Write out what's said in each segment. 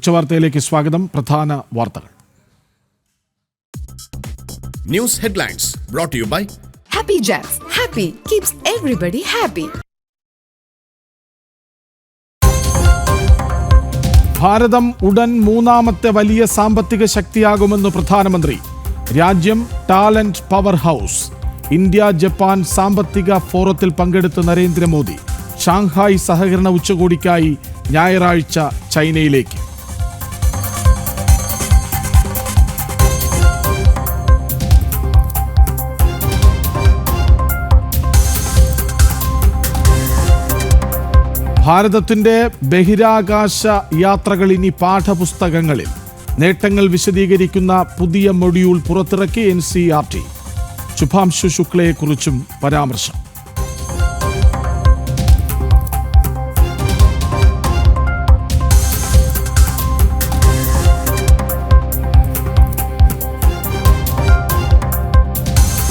ഉച്ചവാർത്തയിലേക്ക് സ്വാഗതം. പ്രധാന വാർത്തകൾ. News headlines brought to you by Happy Jacks. Happy keeps everybody happy. ഭാരതം ഉടൻ മൂന്നാമത്തെ വലിയ സാമ്പത്തിക ശക്തിയാകുമെന്ന് പ്രധാനമന്ത്രി. രാജ്യം talent power house. India Japan സാമ്പത്തിക ഫോറത്തിൽ പങ്കെടുത്ത നരേന്ദ്രമോദി ഷാങ്ഹായ് സഹകരണ ഉച്ചകോടിക്കായി ഞായറാഴ്ച ചൈനയിലേക്ക്. ഭാരതത്തിന്റെ ബഹിരാകാശ യാത്രകൾ ഇനി പാഠപുസ്തകങ്ങളിൽ. നേട്ടങ്ങൾ വിശദീകരിക്കുന്ന പുതിയ മൊഡ്യൂൾ പുറത്തിറക്കി NCERT. ശുഭാംശു ശുക്ലയെക്കുറിച്ചും പരാമർശം.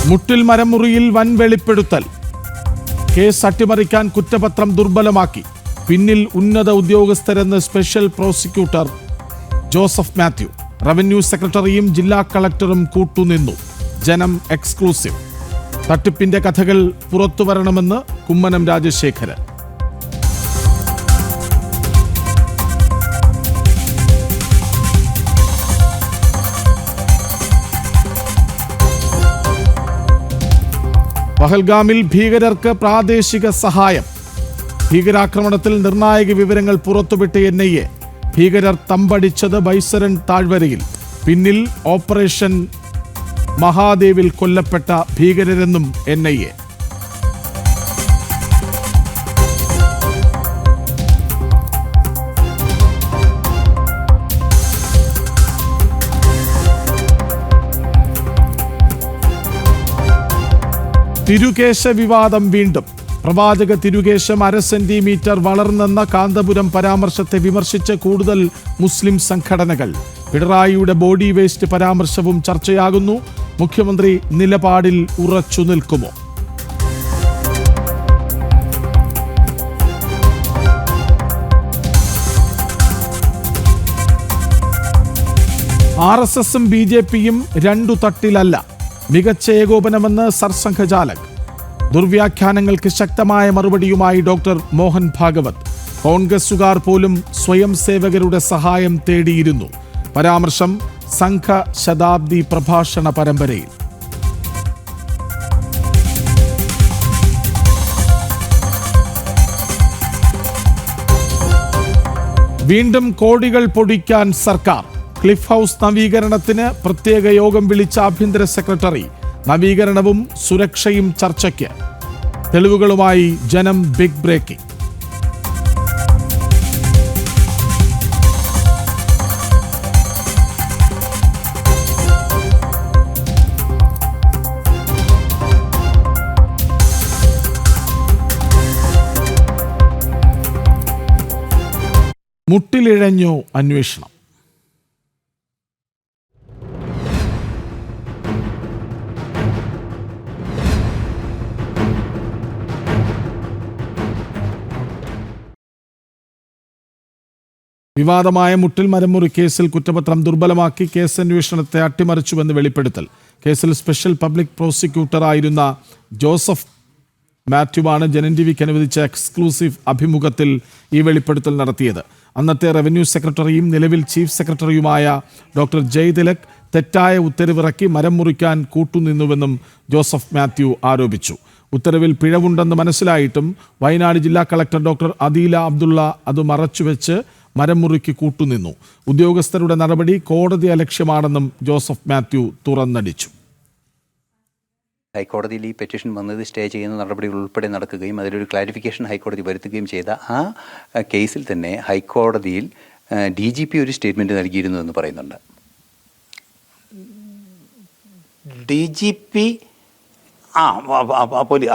മുട്ടിൽ മരമുറിയിൽ വൻ വെളിപ്പെടുത്തൽ. കേസ് അട്ടിമറിക്കാൻ കുറ്റപത്രം ദുർബലമാക്കി. പിന്നിൽ ഉന്നത ഉദ്യോഗസ്ഥരെന്ന് special prosecutor Joseph Mathew. Revenue സെക്രട്ടറിയും ജില്ലാ കളക്ടറും കൂട്ടുനിന്നു. ജനം എക്സ്ക്ലൂസീവ്. തട്ടിപ്പിന്റെ കഥകൾ പുറത്തുവരണമെന്ന് കുമ്മനം രാജശേഖരൻ. പഹൽഗാമിൽ ഭീകരർക്ക് പ്രാദേശിക സഹായം. ഭീകരാക്രമണത്തിൽ നിർണായക വിവരങ്ങൾ പുറത്തുവിട്ട് NIA. ഭീകരർ തമ്പടിച്ചത് ബൈസരൻ താഴ്വരയിൽ. പിന്നിൽ ഓപ്പറേഷൻ മഹാദേവിൽ കൊല്ലപ്പെട്ട ഭീകരരെന്നും NIA. തിരുകേശ വിവാദം വീണ്ടും. പ്രവാചക തിരുകേശം 1/2 സെന്റിമീറ്റർ വളർന്നെന്ന കാന്തപുരം പരാമർശത്തെ വിമർശിച്ച് കൂടുതൽ മുസ്ലിം സംഘടനകൾ. പിണറായിയുടെ ബോഡി വേസ്റ്റ് പരാമർശവും ചർച്ചയാകുന്നു. മുഖ്യമന്ത്രി നിലപാടിൽ ഉറച്ചു നിൽക്കുമോ? RSSും BJPയും രണ്ടു തട്ടിലല്ല. മികച്ച ഏകോപനമെന്ന് സർസംഘചാലക്. ദുർവ്യാഖ്യാനങ്ങൾക്ക് ശക്തമായ മറുപടിയുമായി ഡോക്ടർ മോഹൻ ഭാഗവത്. കോൺഗ്രസുകാർ പോലും സ്വയം സേവകരുടെ സഹായം തേടിയിരുന്നു. പരാമർശം സംഘ ശതാബ്ദി പ്രഭാഷണ പരമ്പരയിൽ. വീണ്ടും കോടികൾ പൊടിക്കാൻ സർക്കാർ. ക്ലിഫ് ഹൗസ് നവീകരണത്തിന് പ്രത്യേക യോഗം വിളിച്ച ആഭ്യന്തര സെക്രട്ടറി. നവീകരണവും സുരക്ഷയും ചർച്ചയ്ക്ക്. തെളിവുകളുമായി ജനം ബിഗ് ബ്രേക്കിംഗ്. മുട്ടിലിഴഞ്ഞു അന്വേഷണം. വിവാദമായ മുട്ടിൽ മരമുറി കേസിൽ കുറ്റപത്രം ദുർബലമാക്കി കേസ് അന്വേഷണത്തെ അട്ടിമറിച്ചുവെന്ന് വെളിപ്പെടുത്തൽ. കേസിൽ സ്പെഷ്യൽ പബ്ലിക് പ്രോസിക്യൂട്ടറായിരുന്ന ജോസഫ് മാത്യുവാണ് ജനൻ ടിവിക്ക് അനുവദിച്ച എക്സ്ക്ലൂസീവ് അഭിമുഖത്തിൽ ഈ വെളിപ്പെടുത്തൽ നടത്തിയത്. അന്നത്തെ റവന്യൂ സെക്രട്ടറിയും നിലവിൽ ചീഫ് സെക്രട്ടറിയുമായ ഡോക്ടർ ജയ്തിലക് തെറ്റായ ഉത്തരവിറക്കി മരം മുറിക്കാൻ കൂട്ടുനിന്നുവെന്നും ജോസഫ് മാത്യു ആരോപിച്ചു. ഉത്തരവിൽ പിഴവുണ്ടെന്ന് മനസ്സിലായിട്ടും വയനാട് ജില്ലാ കളക്ടർ ഡോക്ടർ അദീല അബ്ദുള്ള അത് മറച്ചുവെച്ച് മരം മുറിക്ക് കൂട്ടുനിന്നു. ഉദ്യോഗസ്ഥരുടെ നടപടി കോടതി അലക്ഷ്യമാണെന്നും ജോസഫ് മാത്യു തുറന്നടിച്ചു. ഹൈക്കോടതിയിൽ ഈ പെറ്റീഷൻ വന്നത് സ്റ്റേ ചെയ്യുന്ന നടപടികൾ ഉൾപ്പെടെ നടക്കുകയും അതിലൊരു ക്ലാരിഫിക്കേഷൻ ഹൈക്കോടതി വരുത്തുകയും ചെയ്ത ആ കേസിൽ തന്നെ ഹൈക്കോടതിയിൽ DGP ഒരു സ്റ്റേറ്റ്മെൻറ്റ് നൽകിയിരുന്നു എന്ന് പറയുന്നുണ്ട്. DGP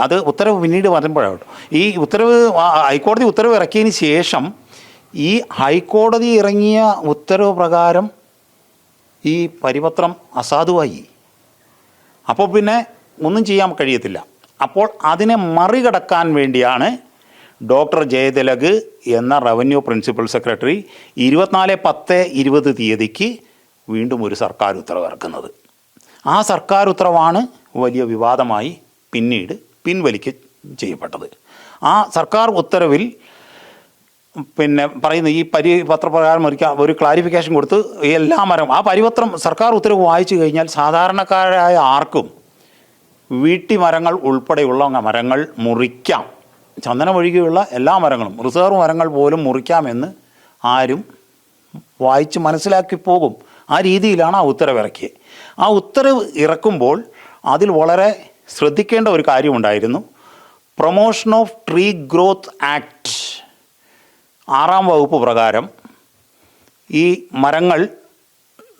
അത് ഉത്തരവ് പിന്നീട് വരുമ്പോഴാണ് ഈ ഉത്തരവ് ഹൈക്കോടതി ഉത്തരവ് ഇറക്കിയതിന് ശേഷം ഈ ഹൈക്കോടതി ഇറങ്ങിയ ഉത്തരവ് പ്രകാരം ഈ പരിപത്രം അസാധുവായി. അപ്പോൾ പിന്നെ ഒന്നും ചെയ്യാൻ കഴിയത്തില്ല. അപ്പോൾ അതിനെ മറികടക്കാൻ വേണ്ടിയാണ് ഡോക്ടർ ജയതിലക് എന്ന റവന്യൂ പ്രിൻസിപ്പൽ സെക്രട്ടറി 24/10/20 തീയതിക്ക് വീണ്ടും ഒരു സർക്കാർ ഉത്തരവ് ഇറക്കുന്നത്. ആ സർക്കാർ ഉത്തരവാണ് വലിയ വിവാദമായി പിന്നീട് ചെയ്യപ്പെട്ടത്. ആ സർക്കാർ ഉത്തരവിൽ പറയുന്ന ഈ പരിപത്രപ്രകാരം ഒരു ക്ലാരിഫിക്കേഷൻ കൊടുത്ത് എല്ലാ ആ പരിപത്രം സർക്കാർ ഉത്തരവ് വായിച്ചു കഴിഞ്ഞാൽ സാധാരണക്കാരായ ആർക്കും വീട്ടിമരങ്ങൾ ഉൾപ്പെടെയുള്ള മരങ്ങൾ മുറിക്കാം, ചന്ദനം ഒഴികെയുള്ള എല്ലാ മരങ്ങളും, റിസർവ് മരങ്ങൾ പോലും മുറിക്കാമെന്ന് ആരും വായിച്ച് മനസ്സിലാക്കി പോകും. ആ രീതിയിലാണ് ആ ഉത്തരവ് ഇറക്കിയത്. ആ ഉത്തരവ് ഇറക്കുമ്പോൾ അതിൽ വളരെ ശ്രദ്ധിക്കേണ്ട ഒരു കാര്യമുണ്ടായിരുന്നു. Promotion of tree growth act 6-ാം വകുപ്പ് പ്രകാരം ഈ മരങ്ങൾ,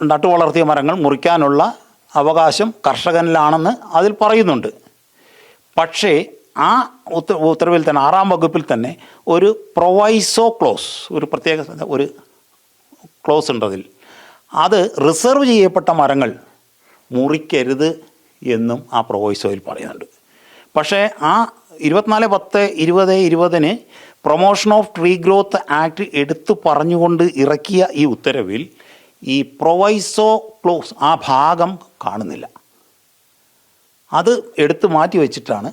നട്ടുവളർത്തിയ മരങ്ങൾ മുറിക്കാനുള്ള അവകാശം കർഷകനിലാണെന്ന് അതിൽ പറയുന്നുണ്ട്. പക്ഷേ ആ ഉത്തരവിൽ തന്നെ 6-ാം വകുപ്പിൽ തന്നെ ഒരു പ്രൊവൈസോ ക്ലോസ്, ഒരു പ്രത്യേക ഒരു ക്ലോസ് ഉണ്ട് അതിൽ. അത് റിസർവ് ചെയ്യപ്പെട്ട മരങ്ങൾ മുറിക്കരുത് എന്നും ആ പ്രൊവൈസോയിൽ പറയുന്നുണ്ട്. പക്ഷേ ആ 24/10/2020 promotion of tree growth act എടുത്തു പറഞ്ഞുകൊണ്ട് ഇറക്കിയ ഈ ഉത്തരവിൽ ഈ പ്രൊവൈസോ ക്ലോസ് ആ ഭാഗം കാണുന്നില്ല. അത് എടുത്തു മാറ്റി വെച്ചിട്ടാണ്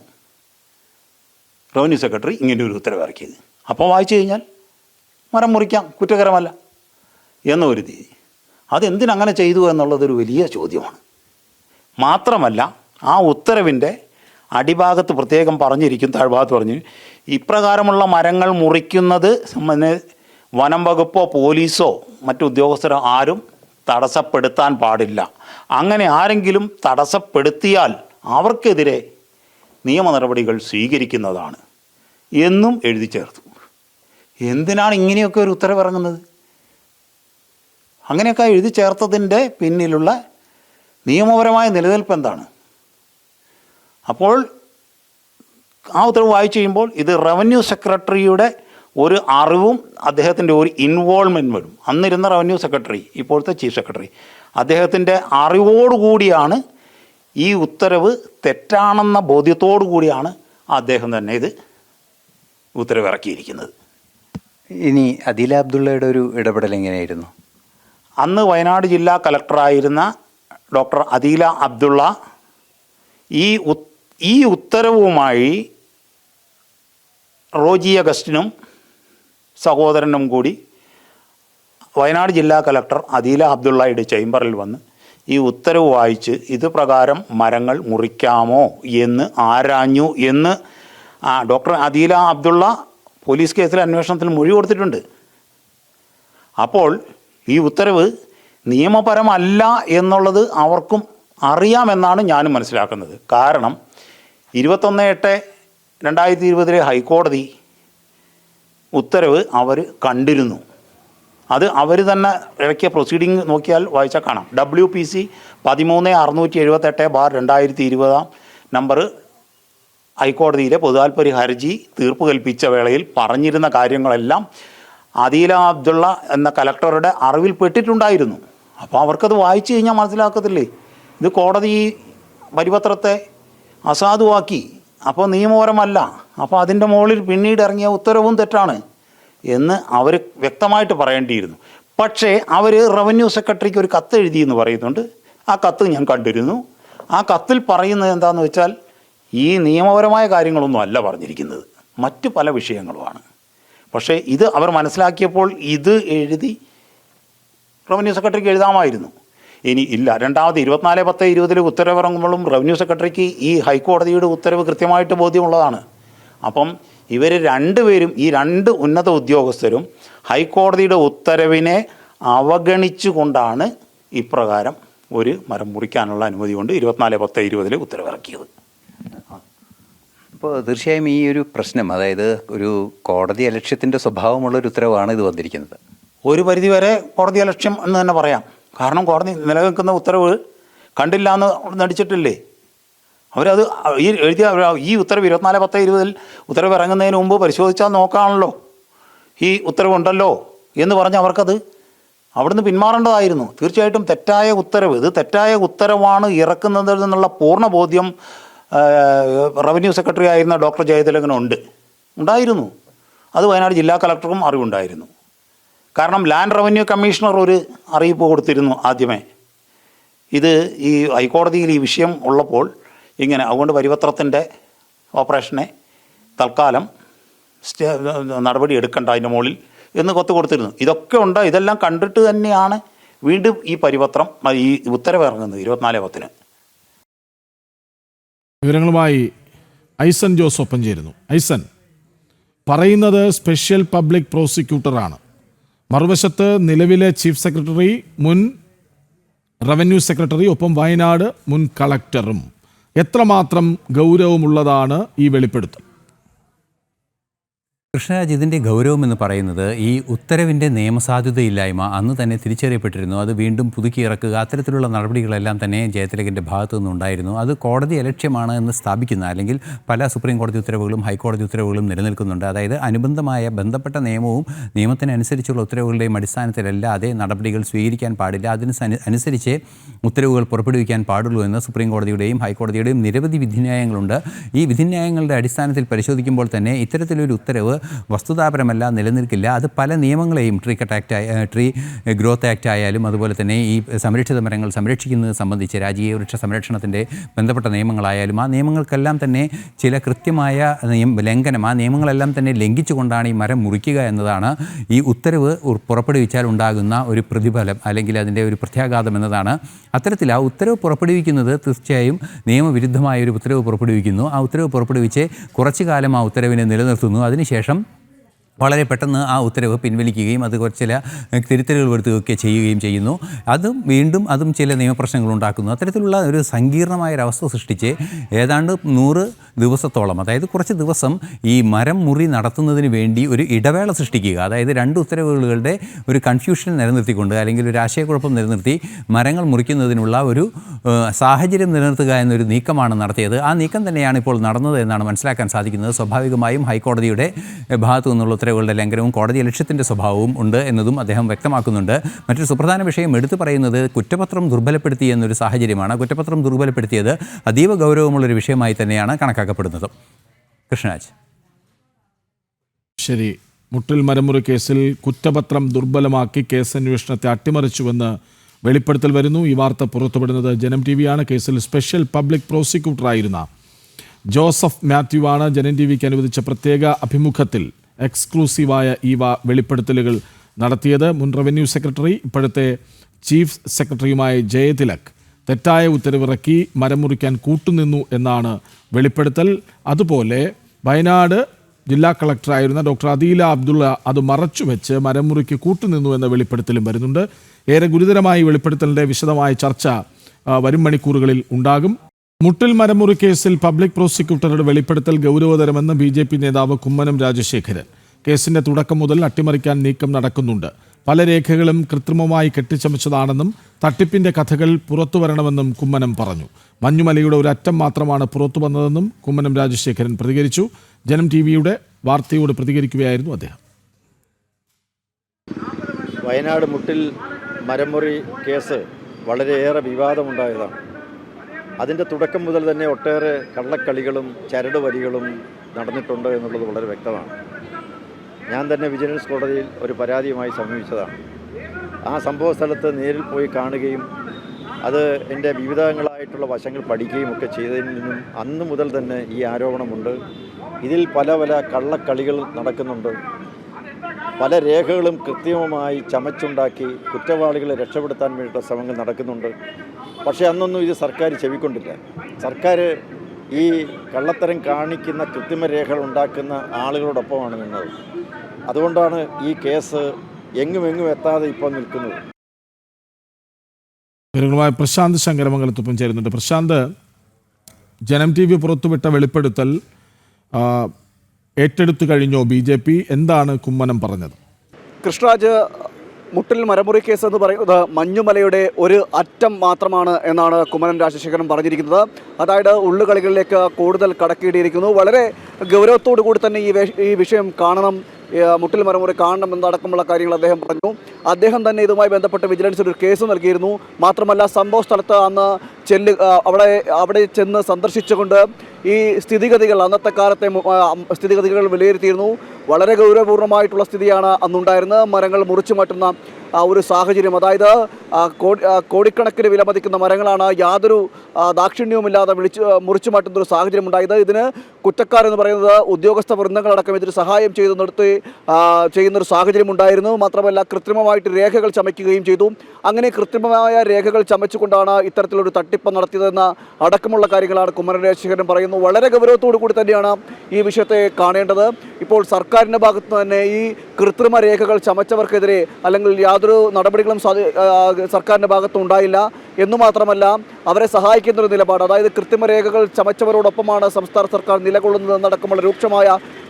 റവന്യൂ സെക്രട്ടറി ഇങ്ങനെ ഒരു ഉത്തരവ് ഇറക്കിയത്. അപ്പോൾ വായിച്ചു കഴിഞ്ഞാൽ മരം മുറിക്കാം, കുറ്റകരമല്ല എന്നൊരു രീതി. അതെന്തിനങ്ങനെ ചെയ്തു എന്നുള്ളതൊരു വലിയ ചോദ്യമാണ്. മാത്രമല്ല ആ ഉത്തരവിൻ്റെ അടിഭാഗത്ത് പ്രത്യേകം പറഞ്ഞിരിക്കും, താഴ്ഭാഗത്ത് പറഞ്ഞു, ഇപ്രകാരമുള്ള മരങ്ങൾ മുറിക്കുന്നത് വനം വകുപ്പോ പോലീസോ മറ്റു ഉദ്യോഗസ്ഥരോ ആരും തടസ്സപ്പെടുത്താൻ പാടില്ല. അങ്ങനെ ആരെങ്കിലും തടസ്സപ്പെടുത്തിയാൽ അവർക്കെതിരെ നിയമ നടപടികൾ സ്വീകരിക്കുന്നതാണ് എന്നും എഴുതി ചേർത്തു. എന്തിനാണ് ഇങ്ങനെയൊക്കെ ഒരു ഉത്തരവിറങ്ങുന്നത്? അങ്ങനെയൊക്കെ എഴുതി ചേർത്തതിൻ്റെ പിന്നിലുള്ള നിയമപരമായ നിലനിൽപ്പ് എന്താണ്? അപ്പോൾ ആ ഉത്തരവ് വായിച്ചു കഴിയുമ്പോൾ ഇത് റവന്യൂ സെക്രട്ടറിയുടെ ഒരു അറിവും അദ്ദേഹത്തിൻ്റെ ഒരു ഇൻവോൾവ്മെൻറ്റ് വരും. അന്നിരുന്ന റവന്യൂ സെക്രട്ടറി, ഇപ്പോഴത്തെ ചീഫ് സെക്രട്ടറി, അദ്ദേഹത്തിൻ്റെ അറിവോടുകൂടിയാണ് ഈ ഉത്തരവ് തെറ്റാണെന്ന ബോധ്യത്തോടു കൂടിയാണ് അദ്ദേഹം തന്നെ ഇത് ഉത്തരവ് ഇറക്കിയിരിക്കുന്നത്. ഇനി അദീല അബ്ദുള്ളയുടെ ഒരു ഇടപെടൽ എങ്ങനെയായിരുന്നു? അന്ന് വയനാട് ജില്ലാ കലക്ടറായിരുന്ന ഡോക്ടർ അദീല അബ്ദുള്ള ഈ ഉത്തരവുമായി റോജി അഗസ്റ്റിനും സഹോദരനും കൂടി വയനാട് ജില്ലാ കലക്ടർ അദീല അബ്ദുള്ളയുടെ ചേംബറിൽ വന്ന് ഈ ഉത്തരവ് വായിച്ച് ഇത് പ്രകാരം മരങ്ങൾ മുറിക്കാമോ എന്ന് ആരാഞ്ഞു എന്ന് ഡോക്ടർ അദീല അബ്ദുള്ള പോലീസ് കേസിലെ അന്വേഷണത്തിൽ മൊഴി കൊടുത്തിട്ടുണ്ട്. അപ്പോൾ ഈ ഉത്തരവ് നിയമപരമല്ല എന്നുള്ളത് അവർക്കും അറിയാമെന്നാണ് ഞാനും മനസ്സിലാക്കുന്നത്. കാരണം 21/8/2020 ഹൈക്കോടതി ഉത്തരവ് അവർ കണ്ടിരുന്നു. അത് അവർ തന്നെ ഇറക്കിയ പ്രൊസീഡിങ് നോക്കിയാൽ വായിച്ചാൽ കാണാം. WPC 13/678/2020 നമ്പർ ഹൈക്കോടതിയിലെ പൊതുതാൽപര്യ ഹർജി തീർപ്പ് കൽപ്പിച്ച വേളയിൽ പറഞ്ഞിരുന്ന കാര്യങ്ങളെല്ലാം അദീല അബ്ദുള്ള എന്ന കലക്ടറുടെ അറിവിൽപ്പെട്ടിട്ടുണ്ടായിരുന്നു. അപ്പോൾ അവർക്കത് വായിച്ചു കഴിഞ്ഞാൽ മനസ്സിലാക്കത്തില്ലേ, ഇത് കോടതി പരിപത്രത്തെ അസാധുവാക്കി, അപ്പോൾ നിയമപരമല്ല, അപ്പോൾ അതിൻ്റെ മുകളിൽ പിന്നീട് ഇറങ്ങിയ ഉത്തരവും തെറ്റാണ് എന്ന് അവർ വ്യക്തമായിട്ട് പറയേണ്ടിയിരുന്നു. പക്ഷേ അവർ റവന്യൂ സെക്രട്ടറിക്ക് ഒരു കത്ത് എഴുതി എന്ന് പറയുന്നുണ്ട്. ആ കത്ത് ഞാൻ കണ്ടിരുന്നു. ആ കത്തിൽ പറയുന്നത് എന്താണെന്ന് വെച്ചാൽ ഈ നിയമപരമായ കാര്യങ്ങളൊന്നും അല്ല പറഞ്ഞിരിക്കുന്നത്, മറ്റു പല വിഷയങ്ങളുമാണ്. പക്ഷേ ഇത് അവർ മനസ്സിലാക്കിയപ്പോൾ ഇത് എഴുതി റവന്യൂ സെക്രട്ടറിക്ക് എഴുതാമായിരുന്നു. ഇനി ഇല്ല, രണ്ടാമത് 24/10/20 ഉത്തരവിറങ്ങുമ്പോഴും റവന്യൂ സെക്രട്ടറിക്ക് ഈ ഹൈക്കോടതിയുടെ ഉത്തരവ് കൃത്യമായിട്ട് ബോധ്യമുള്ളതാണ്. അപ്പം ഇവർ രണ്ടുപേരും, ഈ രണ്ട് ഉന്നത ഉദ്യോഗസ്ഥരും ഹൈക്കോടതിയുടെ ഉത്തരവിനെ അവഗണിച്ചുകൊണ്ടാണ് ഇപ്രകാരം ഒരു മരം മുറിക്കാനുള്ള അനുമതി കൊണ്ട് 24/10/20 ഉത്തരവിറക്കിയത്. അപ്പോൾ തീർച്ചയായും ഈ ഒരു പ്രശ്നം, അതായത് ഒരു കോടതി അലക്ഷ്യത്തിൻ്റെ സ്വഭാവമുള്ളൊരു ഉത്തരവാണ് ഇത് വന്നിരിക്കുന്നത്. ഒരു പരിധിവരെ കോടതി അലക്ഷ്യം എന്ന് തന്നെ പറയാം. കാരണം കോടതി നിലനിൽക്കുന്ന ഉത്തരവ് കണ്ടില്ല എന്ന് നടിച്ചിട്ടില്ലേ അവരത് എഴുതിയ ഈ ഉത്തരവ് 24/10/20 ഉത്തരവ് ഇറങ്ങുന്നതിന് മുമ്പ് പരിശോധിച്ചാൽ നോക്കാണല്ലോ ഈ ഉത്തരവുണ്ടല്ലോ എന്ന് പറഞ്ഞ് അവർക്കത് അവിടുന്ന് പിന്മാറേണ്ടതായിരുന്നു. തീർച്ചയായിട്ടും തെറ്റായ ഉത്തരവ്, ഇത് തെറ്റായ ഉത്തരവാണ് ഇറക്കുന്നത് എന്നുള്ള പൂർണ്ണ ബോധ്യം റവന്യൂ സെക്രട്ടറി ആയിരുന്ന ഡോക്ടർ ജയതിലകനുണ്ടായിരുന്നു. അത് വയനാട് ജില്ലാ കളക്ടർക്കും അറിവുണ്ടായിരുന്നു. കാരണം ലാൻഡ് റവന്യൂ കമ്മീഷണർ ഒരു അറിയിപ്പ് കൊടുത്തിരുന്നു ആദ്യമേ. ഇത് ഈ ഹൈക്കോടതിയിൽ ഈ വിഷയം ഉള്ളപ്പോൾ ഇങ്ങനെ അതുകൊണ്ട് പരിപത്രത്തിൻ്റെ ഓപ്പറേഷനെ തൽക്കാലം നടപടി എടുക്കണ്ട അതിൻ്റെ മുകളിൽ എന്ന് കൊത്തു കൊടുത്തിരുന്നു. ഇതൊക്കെ ഉണ്ട്. ഇതെല്ലാം കണ്ടിട്ട് തന്നെയാണ് വീണ്ടും ഈ പരിപത്രം ഈ ഉത്തരവ് ഇറങ്ങുന്നത് 24/10. വിവരങ്ങളുമായി ഐസൻ ജോസ് ഒപ്പം ചേരുന്നു. ഐസൻ, പറയുന്നത് സ്പെഷ്യൽ പബ്ലിക് പ്രോസിക്യൂട്ടറാണ്, മറുവശത്ത് നിലവിലെ ചീഫ് സെക്രട്ടറി, മുൻ റവന്യൂ സെക്രട്ടറി, ഒപ്പം വയനാട് മുൻ കളക്ടറും. എത്രമാത്രം ഗൗരവമുള്ളതാണ് ഈ വെളിപ്പെടുത്തൽ? കൃഷ്ണരാജ്, ഇതിൻ്റെ ഗൗരവം എന്ന് പറയുന്നത് ഈ ഉത്തരവിൻ്റെ നിയമസാധുതയില്ലായ്മ അന്ന് തന്നെ തിരിച്ചറിയപ്പെട്ടിരുന്നു. അത് വീണ്ടും പുതുക്കി ഇറക്കുക, അത്തരത്തിലുള്ള നടപടികളെല്ലാം തന്നെ ജയതിലകൻ്റെ ഭാഗത്തു നിന്നുണ്ടായിരുന്നു. അത് കോടതി അലക്ഷ്യമാണ് എന്ന് സ്ഥാപിക്കുന്ന, അല്ലെങ്കിൽ പല സുപ്രീം കോടതി ഉത്തരവുകളും ഹൈക്കോടതി ഉത്തരവുകളും നിലനിൽക്കുന്നുണ്ട്. അതായത് ബന്ധപ്പെട്ട നിയമവും നിയമത്തിനനുസരിച്ചുള്ള ഉത്തരവുകളുടെയും അടിസ്ഥാനത്തിലല്ലാതെ നടപടികൾ സ്വീകരിക്കാൻ പാടില്ല, അനുസരിച്ച് ഉത്തരവുകൾ പുറപ്പെടുവിക്കാൻ പാടുള്ളൂ എന്ന് സുപ്രീം കോടതിയുടെയും ഹൈക്കോടതിയുടെയും നിരവധി വിധിന്യായങ്ങളുണ്ട്. ഈ വിധിന്യായങ്ങളുടെ അടിസ്ഥാനത്തിൽ പരിശോധിക്കുമ്പോൾ തന്നെ ഇത്തരത്തിലൊരു ഉത്തരവ് വസ്തുതാപരമല്ല, നിലനിൽക്കില്ല. അത് പല നിയമങ്ങളെയും ട്രീ ഗ്രോത്ത് ആക്ട് ആയാലും അതുപോലെ തന്നെ ഈ സംരക്ഷിത മരങ്ങൾ സംരക്ഷിക്കുന്നത് സംബന്ധിച്ച് രാജീയ വൃക്ഷ സംരക്ഷണത്തിൻ്റെ ബന്ധപ്പെട്ട നിയമങ്ങളായാലും ആ നിയമങ്ങൾക്കെല്ലാം തന്നെ ചില കൃത്യമായ ലംഘനം, ആ നിയമങ്ങളെല്ലാം തന്നെ ലംഘിച്ചുകൊണ്ടാണ് ഈ മരം മുറിക്കുക എന്നതാണ് ഈ ഉത്തരവ് പുറപ്പെടുവിച്ചാൽ ഉണ്ടാകുന്ന ഒരു പ്രതിഫലം, അല്ലെങ്കിൽ അതിൻ്റെ ഒരു പ്രത്യാഘാതം എന്നതാണ്. അത്തരത്തിൽ ആ ഉത്തരവ് പുറപ്പെടുവിക്കുന്നത് തീർച്ചയായും നിയമവിരുദ്ധമായ ഒരു ഉത്തരവ് പുറപ്പെടുവിക്കുന്നു. ആ ഉത്തരവ് പുറപ്പെടുവിച്ച് കുറച്ചു കാലം ആ ഉത്തരവിനെ നിലനിർത്തുന്നു. അതിനുശേഷം വളരെ പെട്ടെന്ന് ആ ഉത്തരവ് പിൻവലിക്കുകയും അത് ചില തിരുത്തലുകൾ വരുത്തുകയൊക്കെ ചെയ്യുകയും ചെയ്യുന്നു. അതും ചില നിയമപ്രശ്നങ്ങൾ ഉണ്ടാക്കുന്നു. അത്തരത്തിലുള്ള ഒരു സങ്കീർണമായൊരവസ്ഥ സൃഷ്ടിച്ച് ഏതാണ്ട് 100 ദിവസത്തോളം, അതായത് കുറച്ച് ദിവസം ഈ മരം മുറി നടത്തുന്നതിന് വേണ്ടി ഒരു ഇടവേള സൃഷ്ടിക്കുക, അതായത് 2 ഉത്തരവുകളുടെ ഒരു കൺഫ്യൂഷൻ നിലനിർത്തിക്കൊണ്ട്, അല്ലെങ്കിൽ ഒരു ആശയക്കുഴപ്പം നിലനിർത്തി മരങ്ങൾ മുറിക്കുന്നതിനുള്ള ഒരു സാഹചര്യം നിലനിർത്തുക എന്നൊരു നീക്കമാണ് നടത്തിയത്. ആ നീക്കം തന്നെയാണ് ഇപ്പോൾ നടന്നത് എന്നാണ് മനസ്സിലാക്കാൻ സാധിക്കുന്നത്. സ്വാഭാവികമായും ഹൈക്കോടതിയുടെ ഭാഗത്തു നിന്നുള്ള ഉത്തരവുകളുടെ ലംഘനവും കോടതി ലക്ഷ്യത്തിൻ്റെ സ്വഭാവവും ഉണ്ട് എന്നതും അദ്ദേഹം വ്യക്തമാക്കുന്നുണ്ട്. മറ്റൊരു സുപ്രധാന വിഷയം എടുത്തു പറയുന്നത് കുറ്റപത്രം ദുർബലപ്പെടുത്തി എന്നൊരു സാഹചര്യമാണ്. കുറ്റപത്രം ദുർബലപ്പെടുത്തിയത് അതീവ ഗൗരവമുള്ളൊരു വിഷയമായി തന്നെയാണ് കണക്കാക്കപ്പെടുന്നത്. കൃഷ്ണരാജ്. ശരി, മുട്ടിൽ മരമുറി കേസിൽ കുറ്റപത്രം ദുർബലമാക്കി കേസന്വേഷണത്തെ അട്ടിമറിച്ചുവെന്ന് വെളിപ്പെടുത്തൽ വരുന്നു. ഈ വാർത്ത പുറത്തുവിടുന്നത് ജനം TV ആണ്. കേസിൽ സ്പെഷ്യൽ പബ്ലിക് പ്രോസിക്യൂട്ടറായിരുന്ന ജോസഫ് മാത്യു ആണ് ജനം TVക്ക് അനുവദിച്ച പ്രത്യേക അഭിമുഖത്തിൽ എക്സ്ക്ലൂസീവായ ഈ വെളിപ്പെടുത്തലുകൾ നടത്തിയത്. മുൻ റവന്യൂ സെക്രട്ടറി, ഇപ്പോഴത്തെ ചീഫ് സെക്രട്ടറിയുമായ ജയതിലക് തെറ്റായ ഉത്തരവിറക്കി മരം മുറിക്കാൻ കൂട്ടുനിന്നു എന്നാണ് വെളിപ്പെടുത്തൽ. അതുപോലെ വയനാട് ജില്ലാ കളക്ടറായിരുന്ന ഡോക്ടർ അദീല അബ്ദുള്ള അത് മറച്ചുവെച്ച് മരം മുറിക്ക് കൂട്ടുനിന്നു എന്ന വെളിപ്പെടുത്തലും വരുന്നുണ്ട്. ഏറെ ഗുരുതരമായ വെളിപ്പെടുത്തലിൻ്റെ വിശദമായ ചർച്ച വരും മണിക്കൂറുകളിൽ ഉണ്ടാകും. മുട്ടിൽ മരമുറി കേസിൽ പബ്ലിക് പ്രോസിക്യൂട്ടറുടെ വെളിപ്പെടുത്തൽ ഗൗരവതരമെന്ന് BJP നേതാവ് കുമ്മനം രാജശേഖരൻ. കേസിന്റെ തുടക്കം മുതൽ അട്ടിമറിക്കാൻ നീക്കം നടക്കുന്നുണ്ട്. പല രേഖകളും കൃത്രിമമായി കെട്ടിച്ചമച്ചതാണെന്നും തട്ടിപ്പിന്റെ കഥകൾ പുറത്തുവരണമെന്നും കുമ്മനം പറഞ്ഞു. മഞ്ഞുമലയുടെ ഒരു അറ്റം മാത്രമാണ് പുറത്തു വന്നതെന്നും കുമ്മനം രാജശേഖരൻ പ്രതികരിച്ചു. ജനം TVയുടെ വാർത്തയോട് പ്രതികരിക്കുകയായിരുന്നു അദ്ദേഹം. വയനാട് മുട്ടിൽ മരമുറി കേസ് വളരെയേറെ വിവാദമുണ്ടായതാണ്. അതിൻ്റെ തുടക്കം മുതൽ തന്നെ ഒട്ടേറെ കള്ളക്കളികളും ചരടുവലികളും നടന്നിട്ടുണ്ട് എന്നുള്ളത് വളരെ വ്യക്തമാണ്. ഞാൻ തന്നെ വിജിലൻസ് കോടതിയിൽ ഒരു പരാതിയുമായി സമീപിച്ചതാണ്. ആ സംഭവ സ്ഥലത്ത് നേരിൽ പോയി കാണുകയും അത് എൻ്റെ വിവിധങ്ങളായിട്ടുള്ള വശങ്ങൾ പഠിക്കുകയും ഒക്കെ ചെയ്തതിൽ നിന്നും അന്ന് മുതൽ തന്നെ ഈ ആരോപണമുണ്ട്. ഇതിൽ പല കള്ളക്കളികൾ നടക്കുന്നുണ്ട്. പല രേഖകളും കൃത്രിമമായി ചമച്ചുണ്ടാക്കി കുറ്റവാളികളെ രക്ഷപ്പെടുത്താൻ വേണ്ടിയിട്ടുള്ള ശ്രമങ്ങൾ നടക്കുന്നുണ്ട്. പക്ഷേ അന്നൊന്നും ഇത് സർക്കാർ ചെവിക്കൊണ്ടില്ല. സർക്കാർ ഈ കള്ളത്തരം കാണിക്കുന്ന കൃത്രിമ രേഖകൾ ഉണ്ടാക്കുന്ന ആളുകളോടൊപ്പമാണ് നിന്നത്. അതുകൊണ്ടാണ് ഈ കേസ് എങ്ങും എത്താതെ ഇപ്പോൾ നിൽക്കുന്നത്. പ്രശാന്ത് ശങ്കരമംഗലത്തൊപ്പം ചേരുന്നുണ്ട്. പ്രശാന്ത്, ജനം TV പുറത്തുവിട്ട വെളിപ്പെടുത്തൽ ഏറ്റെടുത്തു കഴിഞ്ഞോ BJP? എന്താണ് കുമ്മനം പറഞ്ഞത്? കൃഷ്ണരാജ്, മുട്ടിൽ മരമുറി കേസ് എന്ന് പറയുന്നത് മഞ്ഞുമലയുടെ ഒരു അറ്റം മാത്രമാണ് എന്നാണ് കുമ്മനം രാജശേഖരൻ പറഞ്ഞിരിക്കുന്നത്. അതായത് ഉള്ളുകളികളിലേക്ക് കൂടുതൽ കടക്കിയിടിയിരിക്കുന്നു. വളരെ ഗൗരവത്തോടു കൂടി തന്നെ ഈ വിഷയം കാണണം. മുട്ടിൽ മരമുറി കാണണമെന്നടക്കമുള്ള കാര്യങ്ങൾ അദ്ദേഹം പറഞ്ഞു. അദ്ദേഹം തന്നെ ഇതുമായി ബന്ധപ്പെട്ട് വിജിലൻസിൽ ഒരു കേസ് നൽകിയിരുന്നു. മാത്രമല്ല സംഭവ സ്ഥലത്ത് അന്ന് അവിടെ ചെന്ന് സന്ദർശിച്ചുകൊണ്ട് ഈ സ്ഥിതിഗതികൾ, അന്നത്തെ കാലത്തെ സ്ഥിതിഗതികൾ വിലയിരുത്തിയിരുന്നു. വളരെ ഗൗരവപൂർണ്ണമായിട്ടുള്ള സ്ഥിതിയാണ് അന്നുണ്ടായിരുന്നത്. മരങ്ങൾ മുറിച്ചു മാറ്റുന്ന ഒരു സാഹചര്യം, അതായത് കോടിക്കണക്കിന് വിലമതിക്കുന്ന മരങ്ങളാണ് യാതൊരു ദാക്ഷിണ്യവുമില്ലാതെ മുറിച്ചു മാറ്റുന്ന ഒരു സാഹചര്യം ഉണ്ടായത്. ഇതിന് കുറ്റക്കാരെന്ന് പറയുന്നത് ഉദ്യോഗസ്ഥ വൃന്ദങ്ങളടക്കം ഇതിന് സഹായം ചെയ്യുന്നൊരു സാഹചര്യം ഉണ്ടായിരുന്നു. മാത്രമല്ല കൃത്രിമമായിട്ട് രേഖകൾ ചമയ്ക്കുകയും ചെയ്തു. അങ്ങനെ കൃത്രിമമായ രേഖകൾ ചമച്ചുകൊണ്ടാണ് ഇത്തരത്തിലൊരു തട്ടിപ്പ് നടത്തിയതെന്ന അടക്കമുള്ള കാര്യങ്ങളാണ് കുമ്മനം രാജശേഖരൻ പറയുന്നത്. വളരെ ഗൗരവത്തോടു കൂടി തന്നെയാണ് ഈ വിഷയത്തെ കാണേണ്ടത്. ഇപ്പോൾ സർക്കാരിൻ്റെ ഭാഗത്ത് തന്നെ ഈ കൃത്രിമ രേഖകൾ ചമച്ചവർക്കെതിരെ അല്ലെങ്കിൽ യാതൊരു നടപടികളും സർക്കാരിൻ്റെ ഭാഗത്തും ഉണ്ടായില്ല എന്നു മാത്രമല്ല അവരെ സഹായിക്കുന്നൊരു നിലപാട്, അതായത് കൃത്രിമ രേഖകൾ ചമച്ചവരോടൊപ്പമാണ് സംസ്ഥാന സർക്കാർ നിലകൊള്ളുന്നതെന്നടക്കമുള്ള രൂക്ഷമായ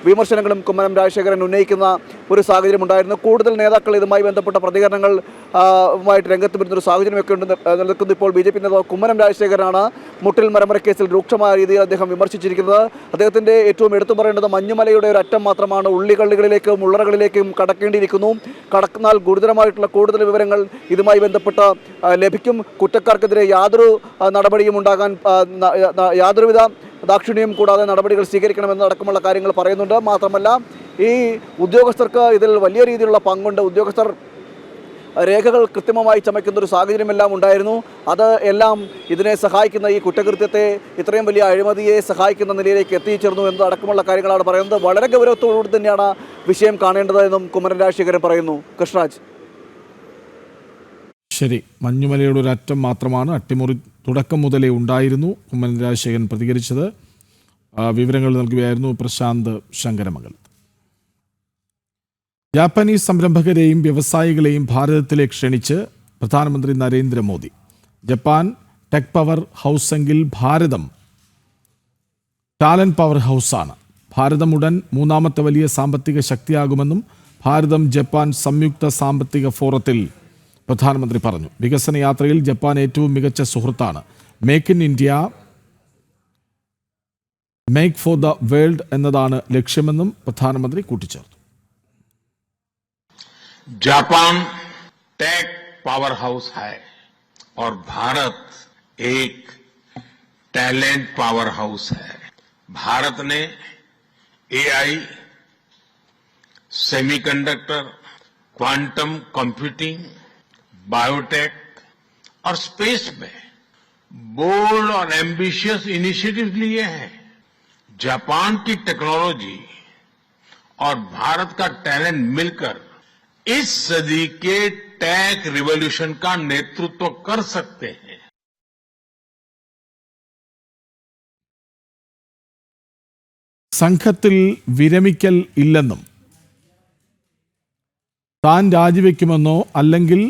വിമർശനങ്ങളും കുമ്മനം രാജശേഖരൻ ഉന്നയിക്കുന്ന ഒരു സാഹചര്യം ഉണ്ടായിരുന്നു. കൂടുതൽ നേതാക്കൾ ഇതുമായി ബന്ധപ്പെട്ട പ്രതികരണങ്ങൾ ായിട്ട് രംഗത്ത് വരുന്നൊരു സാഹചര്യമൊക്കെ നിലനിൽക്കുന്നു. ഇപ്പോൾ BJP നേതാവ് കുമ്മനം രാജശേഖരനാണ് മുട്ടിൽ മരമുറി കേസിൽ രൂക്ഷമായ രീതിയിൽ അദ്ദേഹം വിമർശിച്ചിരിക്കുന്നത്. അദ്ദേഹത്തിൻ്റെ ഏറ്റവും എടുത്തു പറയേണ്ടത് മഞ്ഞുമലയുടെ ഒരു അറ്റം മാത്രമാണ്. ഉള്ളികളിലേക്കും ഉള്ളറകളിലേക്കും കടക്കേണ്ടിയിരിക്കുന്നു. കടന്നാൽ ഗുരുതരമായിട്ടുള്ള കൂടുതൽ വിവരങ്ങൾ ഇതുമായി ബന്ധപ്പെട്ട് ലഭിക്കും. കുറ്റക്കാർക്കെതിരെ യാതൊരു നടപടിയും ഉണ്ടാകാൻ യാതൊരുവിധ ദാക്ഷിണ്യം കൂടാതെ നടപടികൾ സ്വീകരിക്കണമെന്നടക്കമുള്ള കാര്യങ്ങൾ പറയുന്നുണ്ട്. മാത്രമല്ല ഈ ഉദ്യോഗസ്ഥർക്ക് ഇതിൽ വലിയ രീതിയിലുള്ള പങ്കുണ്ട്. ഉദ്യോഗസ്ഥർ രേഖകൾ കൃത്രിമമായി ചമയ്ക്കുന്ന ഒരു സാഹചര്യമെല്ലാം ഉണ്ടായിരുന്നു. അത് എല്ലാം ഇതിനെ സഹായിക്കുന്ന, ഈ കുറ്റകൃത്യത്തെ ഇത്രയും വലിയ അഴിമതിയെ സഹായിക്കുന്ന നിലയിലേക്ക് എത്തിച്ചേർന്നു എന്നതടക്കമുള്ള കാര്യങ്ങളാണ് പറയുന്നത്. വളരെ ഗൗരവത്തോടുകൂടി തന്നെയാണ് വിഷയം കാണേണ്ടത് എന്നും കുമ്മനം രാജശേഖരൻ പറയുന്നു. കൃഷ്ണരാജ്. ശരി, മഞ്ഞുമലയുടെ ഒരു അറ്റം മാത്രമാണ്, അട്ടിമുറി തുടക്കം മുതലേ ഉണ്ടായിരുന്നു. കുമ്മനം രാജശേഖരൻ പ്രതികരിച്ചത്. വിവരങ്ങൾ നൽകുകയായിരുന്നു പ്രശാന്ത് ശങ്കരമംഗൽ. ജാപ്പനീസ് സംരംഭകരെയും വ്യവസായികളെയും ഭാരതത്തിലേക്ക് ക്ഷണിച്ച് പ്രധാനമന്ത്രി നരേന്ദ്രമോദി. ജപ്പാൻ ടെക് പവർ ഹൗസെങ്കിൽ ഭാരതം ടാലന്റ് പവർ ഹൗസാണ്. ഭാരതം ഉടൻ മൂന്നാമത്തെ വലിയ സാമ്പത്തിക ശക്തിയാകുമെന്നും ഭാരതം ജപ്പാൻ സംയുക്ത സാമ്പത്തിക ഫോറത്തിൽ പ്രധാനമന്ത്രി പറഞ്ഞു. വികസന യാത്രയിൽ ജപ്പാൻ ഏറ്റവും മികച്ച സുഹൃത്താണ്. Make in India, make for the world എന്നതാണ് ലക്ഷ്യമെന്നും പ്രധാനമന്ത്രി കൂട്ടിച്ചേർത്തു. जापान टेक पावर हाउस है और भारत एक टैलेंट पावर हाउस है. भारत ने AI, semiconductor, quantum computing, biotech और स्पेस में बोल्ड और एम्बिशियस इनिशिएटिव्स लिए हैं. जापान की टेक्नोलॉजी और भारत का टैलेंट मिलकर इस सदी के टेक रिवॉल्यूशन का नेतृत्व कर सकते हैं. സംഘത്തിൽ വിരമിക്കൽ ഇല്ലെന്നും താൻ രാജിവെക്കുമെന്നോ അല്ലെങ്കിൽ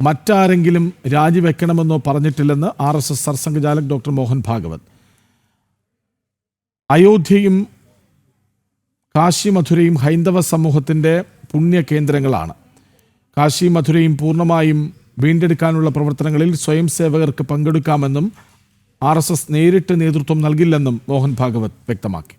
മറ്റാരെങ്കിലും രാജിവെക്കണമെന്നോ പറഞ്ഞിട്ടില്ലെന്ന് RSS സർസംഘചാലക് ഡോക്ടർ മോഹൻ ഭാഗവത്. അയോധ്യയും കാശി മഥുരയും ഹൈന്ദവ സമൂഹത്തിൻ്റെ പുണ്യകേന്ദ്രങ്ങളാണ്. കാശി മഥുരയും പൂർണ്ണമായും വീണ്ടെടുക്കാനുള്ള പ്രവർത്തനങ്ങളിൽ സ്വയം സേവകർക്ക് പങ്കെടുക്കാമെന്നും RSS നേരിട്ട് നേതൃത്വം നൽകില്ലെന്നും മോഹൻ ഭാഗവത് വ്യക്തമാക്കി.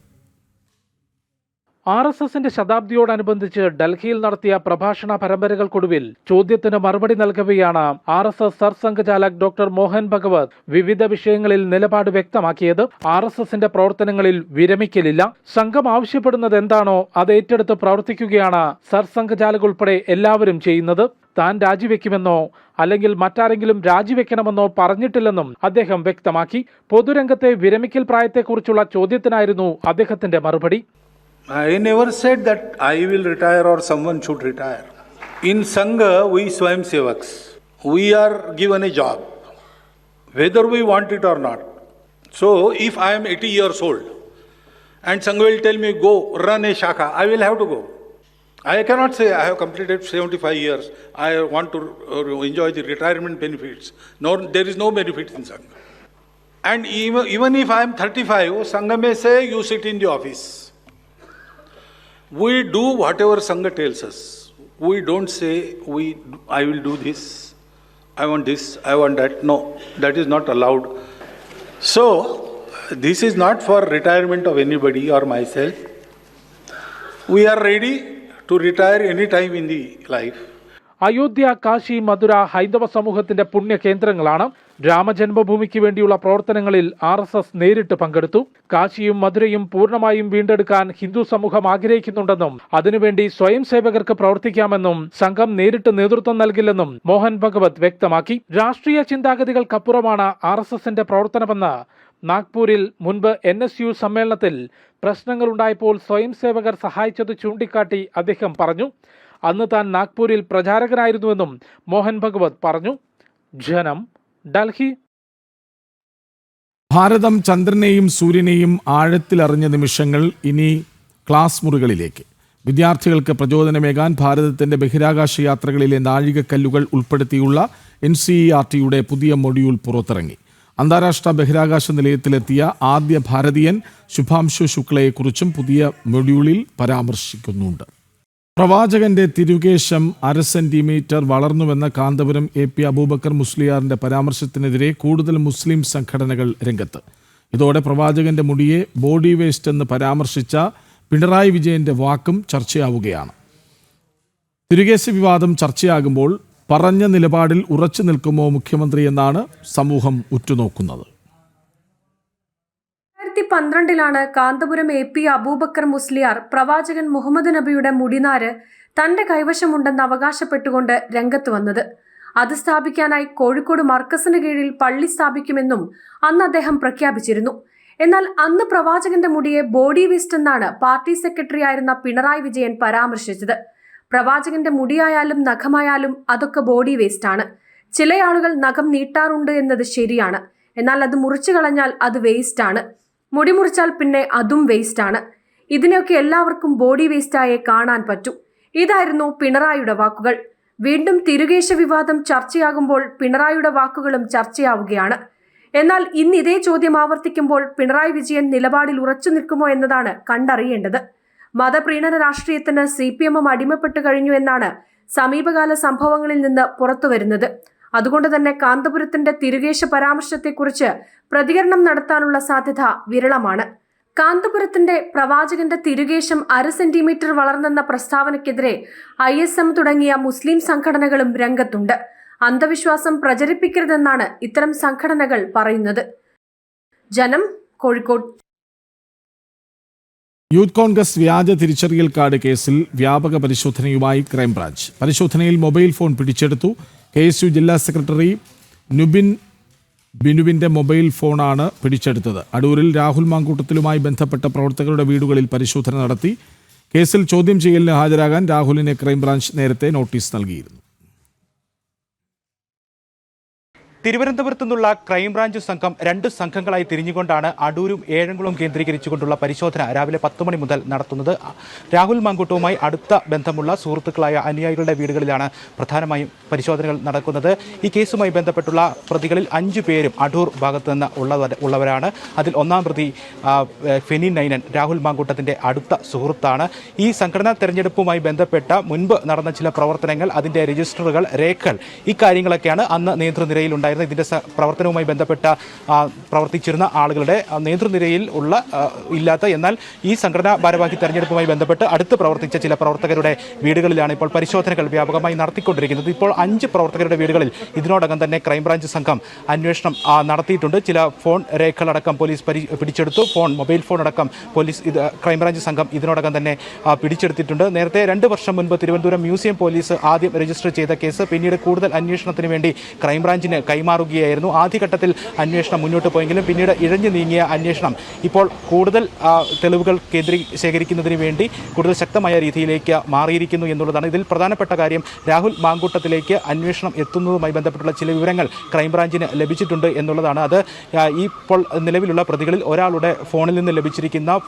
RSSന്റെ ശതാബ്ദിയോടനുബന്ധിച്ച് ഡൽഹിയിൽ നടത്തിയ പ്രഭാഷണ പരമ്പരകൾക്കൊടുവിൽ ചോദ്യത്തിന് മറുപടി നൽകവെയാണ് RSS സർസംഘചാലക് ഡോക്ടർ മോഹൻ ഭഗവത് വിവിധ വിഷയങ്ങളിൽ നിലപാട് വ്യക്തമാക്കിയത്. RSSന്റെ പ്രവർത്തനങ്ങളിൽ വിരമിക്കലില്ല. സംഘം ആവശ്യപ്പെടുന്നത് എന്താണോ അത് ഏറ്റെടുത്ത് പ്രവർത്തിക്കുകയാണ് സർസംഘചാലക് ഉൾപ്പെടെ എല്ലാവരും ചെയ്യുന്നത്. താൻ രാജിവെക്കുമെന്നോ അല്ലെങ്കിൽ മറ്റാരെങ്കിലും രാജിവെക്കണമെന്നോ പറഞ്ഞിട്ടില്ലെന്നും അദ്ദേഹം വ്യക്തമാക്കി. പൊതുരംഗത്തെ വിരമിക്കൽ പ്രായത്തെക്കുറിച്ചുള്ള ചോദ്യത്തിനായിരുന്നു അദ്ദേഹത്തിന്റെ മറുപടി. I never said that I will retire or someone should retire. In Sangha, we Swayam Sevaks. We are given a job, whether we want it or not. So, if I am 80 years old and Sangha will tell me, go run a shaka, I will have to go. I cannot say I have completed 75 years, I want to enjoy the retirement benefits. No, there is no benefit in Sangha. And even if I am 35, Sangha may say, you sit in the office. We do whatever Sangha tells us. We don't say, I will do this, I want this, I want that. No, that is not allowed. So, this is not for retirement of anybody or myself. We are ready to retire any time in the life. Ayodhya, Kashi, മധുര ഹൈന്ദവ സമൂഹത്തിന്റെ പുണ്യ കേന്ദ്രങ്ങളാണ്. രാമജന്മഭൂമിക്ക് വേണ്ടിയുള്ള പ്രവർത്തനങ്ങളിൽ RSS നേരിട്ട് പങ്കെടുത്തു. കാശിയും മധുരയും പൂർണ്ണമായും വീണ്ടെടുക്കാൻ ഹിന്ദു സമൂഹം ആഗ്രഹിക്കുന്നുണ്ടെന്നും അതിനുവേണ്ടി സ്വയം സേവകർക്ക് പ്രവർത്തിക്കാമെന്നും സംഘം നേരിട്ട് നേതൃത്വം നൽകില്ലെന്നും മോഹൻ ഭഗവത് വ്യക്തമാക്കി. രാഷ്ട്രീയ ചിന്താഗതികൾക്കപ്പുറമാണ് RSSന്റെ പ്രവർത്തനമെന്ന് നാഗ്പൂരിൽ മുൻപ് NSU സമ്മേളനത്തിൽ പ്രശ്നങ്ങളുണ്ടായപ്പോൾ സ്വയം സേവകർ സഹായിച്ചത് ചൂണ്ടിക്കാട്ടി അദ്ദേഹം പറഞ്ഞു. അന്ന് താൻ നാഗ്പൂരിൽ പ്രചാരകനായിരുന്നുവെന്നും മോഹൻ ഭഗവത് പറഞ്ഞു. ജനം, ഡൽഹി. ഭാരതം ചന്ദ്രനെയും സൂര്യനെയും ആഴത്തിലറിഞ്ഞ നിമിഷങ്ങൾ ഇനി ക്ലാസ് മുറികളിലേക്ക്. വിദ്യാർത്ഥികൾക്ക് പ്രചോദനമേകാൻ ഭാരതത്തിന്റെ ബഹിരാകാശ യാത്രകളിലെ നാഴികക്കല്ലുകൾ ഉൾപ്പെടുത്തിയുള്ള NCERTയുടെ പുതിയ മൊഡ്യൂൾ പുറത്തിറങ്ങി. അന്താരാഷ്ട്ര ബഹിരാകാശ നിലയത്തിലെത്തിയ ആദ്യ ഭാരതീയൻ ശുഭാംശു ശുക്ലയെക്കുറിച്ചും പുതിയ മൊഡ്യൂളിൽ പരാമർശിക്കുന്നുണ്ട്. പ്രവാചകന്റെ തിരുകേശം 1/2 സെന്റിമീറ്റർ വളർന്നുവെന്ന കാന്തപുരം AP അബൂബക്കർ മുസ്ലിയാറിന്റെ പരാമർശത്തിനെതിരെ കൂടുതൽ മുസ്ലിം സംഘടനകൾ രംഗത്ത്. ഇതോടെ പ്രവാചകന്റെ മുടിയെ ബോഡി വേസ്റ്റ് എന്ന് പരാമർശിച്ച പിണറായി വിജയന്റെ വാക്കും ചർച്ചയാവുകയാണ്. തിരുകേശ വിവാദം ചർച്ചയാകുമ്പോൾ പറഞ്ഞ നിലപാടിൽ ഉറച്ചു നിൽക്കുമോ മുഖ്യമന്ത്രി എന്നാണ് സമൂഹം ഉറ്റുനോക്കുന്നത്. 2012 കാന്തപുരം AP അബൂബക്കർ മുസ്ലിയാർ പ്രവാചകൻ മുഹമ്മദ് നബിയുടെ മുടിനാര് തന്റെ കൈവശമുണ്ടെന്ന് അവകാശപ്പെട്ടുകൊണ്ട് രംഗത്ത് വന്നത്. അത് സ്ഥാപിക്കാനായി കോഴിക്കോട് മർക്കസിന് കീഴിൽ പള്ളി സ്ഥാപിക്കുമെന്നും അന്ന് അദ്ദേഹം പ്രഖ്യാപിച്ചിരുന്നു. എന്നാൽ അന്ന് പ്രവാചകന്റെ മുടിയെ ബോഡി വേസ്റ്റ് എന്നാണ് പാർട്ടി സെക്രട്ടറി ആയിരുന്ന പിണറായി വിജയൻ പരാമർശിച്ചത്. പ്രവാചകന്റെ മുടിയായാലും നഖമായാലും അതൊക്കെ ബോഡി വേസ്റ്റ് ആണ്. ചില ആളുകൾ നഖം നീട്ടാറുണ്ട് എന്നത് ശരിയാണ്. എന്നാൽ അത് മുറിച്ചു കളഞ്ഞാൽ അത് വേസ്റ്റ് ആണ്. മുടി മുറിച്ചാൽ പിന്നെ അതും വേസ്റ്റ് ആണ്. ഇതിനെയൊക്കെ എല്ലാവർക്കും ബോഡി വേസ്റ്റായേ കാണാൻ പറ്റൂ. ഇതായിരുന്നു പിണറായിയുടെ വാക്കുകൾ. വീണ്ടും തിരുകേശ വിവാദം ചർച്ചയാകുമ്പോൾ പിണറായിയുടെ വാക്കുകളും ചർച്ചയാവുകയാണ്. എന്നാൽ ഇന്ന് ഇതേ ചോദ്യം ആവർത്തിക്കുമ്പോൾ പിണറായി വിജയൻ നിലപാടിൽ ഉറച്ചു നിൽക്കുമോ എന്നതാണ് കണ്ടറിയേണ്ടത്. മതപ്രീണന രാഷ്ട്രീയത്തിന് CPM അടിമപ്പെട്ടു കഴിഞ്ഞു എന്നാണ് സമീപകാല സംഭവങ്ങളിൽ നിന്ന് പുറത്തുവരുന്നത്. അതുകൊണ്ട് തന്നെ കാന്തപുരത്തിന്റെ തിരുകേശ പരാമർശത്തെക്കുറിച്ച് പ്രതികരണം നടത്താനുള്ള സാധ്യത വിരളമാണ്. കാന്തപുരത്തിന്റെ പ്രവാചകന്റെ തിരുകേശം 1/2 സെന്റിമീറ്റർ വളർന്നെന്ന പ്രസ്താവനയ്ക്കെതിരെ ISM തുടങ്ങിയ മുസ്ലിം സംഘടനകളും രംഗത്തുണ്ട്. അന്ധവിശ്വാസം പ്രചരിപ്പിക്കരുതെന്നാണ് ഇത്തരം സംഘടനകൾ പറയുന്നത്. ജനം, കോഴിക്കോട്. യൂത്ത് കോൺഗ്രസ് വ്യാജ തിരിച്ചറിയൽ കാർഡ് കേസിൽ വ്യാപക പരിശോധനയുമായി ക്രൈംബ്രാഞ്ച്. പരിശോധനയിൽ മൊബൈൽ ഫോൺ പിടിച്ചെടുത്തു. KSU ജില്ലാ സെക്രട്ടറി ബിനുവിന്റെ മൊബൈൽ ഫോണാണ് പിടിച്ചെടുത്തത്. അടൂരിൽ രാഹുൽ മാങ്കൂട്ടത്തിലുമായി ബന്ധപ്പെട്ട പ്രവർത്തകരുടെ വീടുകളിൽ പരിശോധന നടത്തി. കേസിൽ ചോദ്യം ചെയ്യലിന് ഹാജരാകാൻ രാഹുലിനെ ക്രൈംബ്രാഞ്ച് നേരത്തെ നോട്ടീസ് നൽകിയിരുന്നു. തിരുവനന്തപുരത്തു നിന്നുള്ള ക്രൈംബ്രാഞ്ച് സംഘം 2 സംഘങ്ങളായി തിരിഞ്ഞുകൊണ്ടാണ് അടൂരും ഏഴംകുളം കേന്ദ്രീകരിച്ചുകൊണ്ടുള്ള പരിശോധന രാവിലെ 10 മണി മുതൽ നടത്തുന്നത്. രാഹുൽ മാങ്കൂട്ടവുമായി അടുത്ത ബന്ധമുള്ള സുഹൃത്തുക്കളായ അനുയായികളുടെ വീടുകളിലാണ് പ്രധാനമായും പരിശോധനകൾ നടക്കുന്നത്. ഈ കേസുമായി ബന്ധപ്പെട്ടുള്ള പ്രതികളിൽ 5 പേരും അടൂർ ഭാഗത്ത് നിന്ന് ഉള്ളവരാണ്. അതിൽ 1-ാം പ്രതി ഫെനി നൈനൻ രാഹുൽ മാങ്കൂട്ടത്തിൻ്റെ അടുത്ത സുഹൃത്താണ്. ഈ സംഘടനാ തെരഞ്ഞെടുപ്പുമായി ബന്ധപ്പെട്ട മുൻപ് നടന്ന ചില പ്രവർത്തനങ്ങൾ, അതിൻ്റെ രജിസ്റ്ററുകൾ, രേഖകൾ, ഇക്കാര്യങ്ങളൊക്കെയാണ് അന്ന് നേതൃനിരയിലുണ്ടായിരുന്നത്. ഇതിൻ്റെ പ്രവർത്തനവുമായി ബന്ധപ്പെട്ട പ്രവർത്തിച്ചിരുന്ന ആളുകളുടെ നേതൃനിരയിൽ ഇല്ലാത്ത എന്നാൽ ഈ സംഘടനാ ഭാരവാഹി തെരഞ്ഞെടുപ്പുമായി ബന്ധപ്പെട്ട് അടുത്ത് പ്രവർത്തിച്ച ചില പ്രവർത്തകരുടെ വീടുകളിലാണ് ഇപ്പോൾ പരിശോധനകൾ വ്യാപകമായി നടത്തിക്കൊണ്ടിരിക്കുന്നത്. ഇപ്പോൾ 5 പ്രവർത്തകരുടെ വീടുകളിൽ ഇതിനോടകം തന്നെ ക്രൈംബ്രാഞ്ച് സംഘം അന്വേഷണം നടത്തിയിട്ടുണ്ട്. ചില ഫോൺ രേഖകളടക്കം പോലീസ് പിടിച്ചെടുത്തു. മൊബൈൽ ഫോൺ അടക്കം ക്രൈംബ്രാഞ്ച് സംഘം ഇതിനോടകം തന്നെ പിടിച്ചെടുത്തിട്ടുണ്ട്. നേരത്തെ 2 വർഷം മുൻപ് തിരുവനന്തപുരം മ്യൂസിയം പോലീസ് ആദ്യം രജിസ്റ്റർ ചെയ്ത കേസ് പിന്നീട് കൂടുതൽ അന്വേഷണത്തിന് വേണ്ടി ക്രൈംബ്രാഞ്ചിന് കൈമാറുകയായിരുന്നു. ആദ്യഘട്ടത്തിൽ അന്വേഷണം മുന്നോട്ട് പോയെങ്കിലും പിന്നീട് ഇഴഞ്ഞു നീങ്ങിയ അന്വേഷണം ഇപ്പോൾ കൂടുതൽ തെളിവുകൾ ശേഖരിക്കുന്നതിന് വേണ്ടി കൂടുതൽ ശക്തമായ രീതിയിലേക്ക് മാറിയിരിക്കുന്നു എന്നുള്ളതാണ്. ഇതിൽ പ്രധാനപ്പെട്ട കാര്യം രാഹുൽ മാങ്കൂട്ടത്തിലേക്ക് അന്വേഷണം എത്തുന്നതുമായി ബന്ധപ്പെട്ടുള്ള ചില വിവരങ്ങൾ ക്രൈംബ്രാഞ്ചിന് ലഭിച്ചിട്ടുണ്ട് എന്നുള്ളതാണ്. അത് ഇപ്പോൾ നിലവിലുള്ള പ്രതികളിൽ ഒരാളുടെ ഫോണിൽ നിന്ന് ലഭിച്ചിരിക്കുന്ന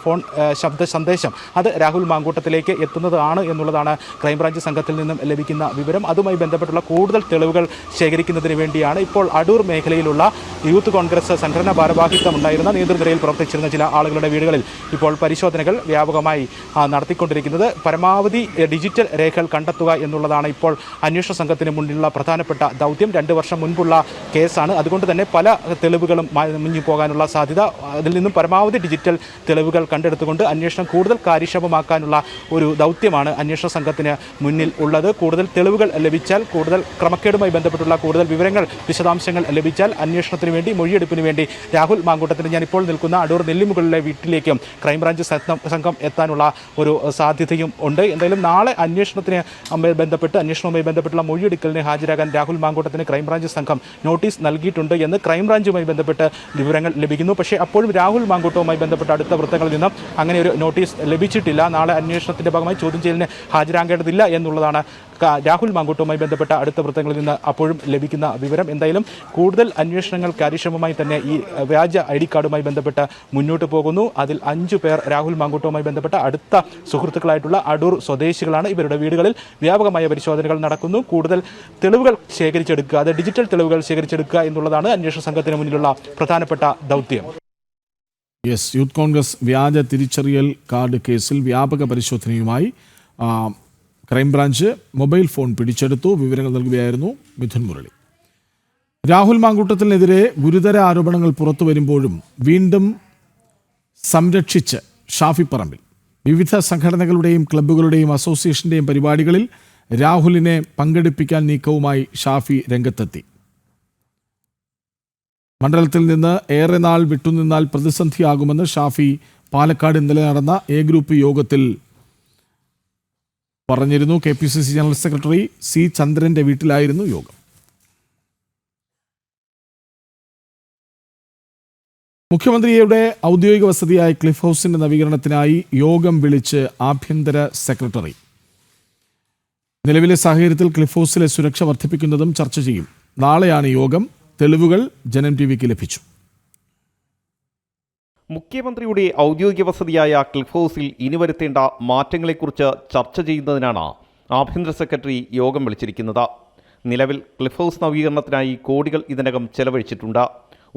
ശബ്ദ സന്ദേശം അത് രാഹുൽ മാങ്കൂട്ടത്തിലേക്ക് എത്തുന്നതാണ് എന്നുള്ളതാണ് ക്രൈംബ്രാഞ്ച് സംഘത്തിൽ നിന്നും ലഭിക്കുന്ന വിവരം. അതുമായി ബന്ധപ്പെട്ടുള്ള കൂടുതൽ തെളിവുകൾ ശേഖരിക്കുന്നതിന് വേണ്ടിയാണ് ഇപ്പോൾ ഇപ്പോൾ അടൂർ മേഖലയിലുള്ള യൂത്ത് കോൺഗ്രസ് സംഘടനാ ഭാരവാഹിത്വം ഉണ്ടായിരുന്ന നേതൃനിരയിൽ പ്രവർത്തിച്ചിരുന്ന ചില ആളുകളുടെ വീടുകളിൽ ഇപ്പോൾ പരിശോധനകൾ വ്യാപകമായി നടത്തിക്കൊണ്ടിരിക്കുന്നത്. പരമാവധി ഡിജിറ്റൽ രേഖകൾ കണ്ടെത്തുക എന്നുള്ളതാണ് ഇപ്പോൾ അന്വേഷണ സംഘത്തിന് മുന്നിലുള്ള പ്രധാനപ്പെട്ട ദൗത്യം. 2 വർഷം മുൻപുള്ള കേസാണ്. അതുകൊണ്ട് തന്നെ പല തെളിവുകളും മുങ്ങിപ്പോകാനുള്ള പോകാനുള്ള സാധ്യത. അതിൽ നിന്നും പരമാവധി ഡിജിറ്റൽ തെളിവുകൾ കണ്ടെടുത്തുകൊണ്ട് അന്വേഷണം കൂടുതൽ കാര്യക്ഷമമാക്കാനുള്ള ഒരു ദൗത്യമാണ് അന്വേഷണ സംഘത്തിന് മുന്നിൽ ഉള്ളത്. കൂടുതൽ തെളിവുകൾ ലഭിച്ചാൽ, കൂടുതൽ ക്രമക്കേടുമായി ബന്ധപ്പെട്ടുള്ള കൂടുതൽ വിവരങ്ങൾ, വിശദാംശങ്ങൾ ലഭിച്ചാൽ അന്വേഷണത്തിന് വേണ്ടി, മൊഴിയെടുപ്പിന് വേണ്ടി രാഹുൽ മാങ്കൂട്ടത്തിന് ഞാൻ ഇപ്പോൾ നിൽക്കുന്ന അടൂർ നെല്ലിമുകളിലെ വീട്ടിലേക്കും ക്രൈംബ്രാഞ്ച് സംഘം എത്താനുള്ള ഒരു സാധ്യതയും ഉണ്ട്. എന്തായാലും നാളെ അന്വേഷണവുമായി ബന്ധപ്പെട്ടുള്ള മൊഴിയെടുക്കലിന് ഹാജരാകാൻ രാഹുൽ മാങ്കൂട്ടത്തിന് ക്രൈംബ്രാഞ്ച് സംഘം നോട്ടീസ് നൽകിയിട്ടുണ്ട് എന്ന് ക്രൈംബ്രാഞ്ചുമായി ബന്ധപ്പെട്ട് വിവരങ്ങൾ ലഭിക്കുന്നു. പക്ഷേ അപ്പോഴും രാഹുൽ മാങ്കൂട്ടവുമായി ബന്ധപ്പെട്ട അടുത്ത വൃത്തങ്ങളിൽ നിന്നും അങ്ങനെ ഒരു നോട്ടീസ് ലഭിച്ചിട്ടില്ല. നാളെ അന്വേഷണത്തിന്റെ ഭാഗമായി ചോദ്യം ചെയ്യലിന് ഹാജരാകേണ്ടതില്ല എന്നുള്ളതാണ് രാഹുൽ മാങ്കൂട്ടവുമായി ബന്ധപ്പെട്ട അടുത്ത വൃത്തങ്ങളിൽ നിന്ന് അപ്പോഴും ലഭിക്കുന്ന വിവരം. എന്തായാലും കൂടുതൽ അന്വേഷണങ്ങൾ കാര്യക്ഷമമായി തന്നെ ഈ വ്യാജ ID കാർഡുമായി ബന്ധപ്പെട്ട് മുന്നോട്ട് പോകുന്നു. അതിൽ 5 പേർ രാഹുൽ മാങ്കൂട്ടവുമായി ബന്ധപ്പെട്ട അടുത്ത സുഹൃത്തുക്കളായിട്ടുള്ള അടൂർ സ്വദേശികളാണ്. ഇവരുടെ വീടുകളിൽ വ്യാപകമായ പരിശോധനകൾ നടക്കുന്നു. കൂടുതൽ തെളിവുകൾ ശേഖരിച്ചെടുക്കുക, അത് ഡിജിറ്റൽ തെളിവുകൾ ശേഖരിച്ചെടുക്കുക എന്നുള്ളതാണ് അന്വേഷണ സംഘത്തിന് മുന്നിലുള്ള പ്രധാനപ്പെട്ട ദൗത്യം. യൂത്ത് കോൺഗ്രസ് വ്യാജ തിരിച്ചറിയൽ കാർഡ് കേസിൽ വ്യാപക പരിശോധനയുമായി ക്രൈംബ്രാഞ്ച് മൊബൈൽ ഫോൺ പിടിച്ചെടുത്തു. വിവരങ്ങൾ നൽകുകയായിരുന്നു മിഥുൻ മുരളി. രാഹുൽ മാങ്കൂട്ടത്തിനെതിരെ ഗുരുതര ആരോപണങ്ങൾ പുറത്തു വരുമ്പോഴും വീണ്ടും സംരക്ഷിച്ച് ഷാഫി പറമ്പിൽ വിവിധ സംഘടനകളുടെയും ക്ലബ്ബുകളുടെയും അസോസിയേഷന്റെയും പരിപാടികളിൽ രാഹുലിനെ പങ്കെടുപ്പിക്കാൻ നീക്കവുമായി ഷാഫി രംഗത്തെത്തി. മണ്ഡലത്തിൽ നിന്ന് ഏറെ നാൾ വിട്ടുനിന്നാൽ പ്രതിസന്ധിയാകുമെന്ന് ഷാഫി പാലക്കാട് ഇന്നലെ നടന്ന എ ഗ്രൂപ്പ് യോഗത്തിൽ പറഞ്ഞിരുന്നു. KPCC ജനറൽ സെക്രട്ടറി C ചന്ദ്രന്റെ വീട്ടിലായിരുന്നു യോഗം. മുഖ്യമന്ത്രിയുടെ ഔദ്യോഗിക വസതിയായ ക്ലിഫ് ഹൗസിന്റെ നവീകരണത്തിനായി യോഗം വിളിച്ച് ആഭ്യന്തര സെക്രട്ടറി. നിലവിലെ സാഹചര്യത്തിൽ ക്ലിഫ് ഹൗസിലെ സുരക്ഷ വർദ്ധിപ്പിക്കുന്നതും ചർച്ച ചെയ്യും. നാളെയാണ് യോഗം. തെളിവുകൾ ജനം TVക്ക് ലഭിച്ചു. മുഖ്യമന്ത്രിയുടെ ഔദ്യോഗിക വസതിയായ ക്ലിഫ് ഹൗസിൽ ഇനി വരുത്തേണ്ട മാറ്റങ്ങളെക്കുറിച്ച് ചർച്ച ചെയ്യുന്നതിനാണ് ആഭ്യന്തര സെക്രട്ടറി യോഗം വിളിച്ചിരിക്കുന്നത്. നിലവിൽ ക്ലിഫ് ഹൗസ് നവീകരണത്തിനായി കോടികൾ ഇതിനകം ചെലവഴിച്ചിട്ടുണ്ട്.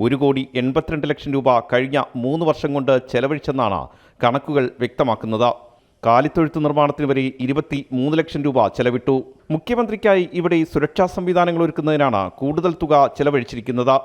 1,82 ലക്ഷം രൂപ കഴിഞ്ഞ 3 വർഷം കൊണ്ട് ചെലവഴിച്ചെന്നാണ് കണക്കുകൾ വ്യക്തമാക്കുന്നത്. കാലിത്തൊഴുത്ത് നിർമ്മാണത്തിന് വരെ 23 ലക്ഷം രൂപ ചെലവിട്ടു. മുഖ്യമന്ത്രിക്കായി ഇവിടെ സുരക്ഷാ സംവിധാനങ്ങൾ ഒരുക്കുന്നതിനാണ് കൂടുതൽ തുക ചെലവഴിച്ചിരിക്കുന്നത്.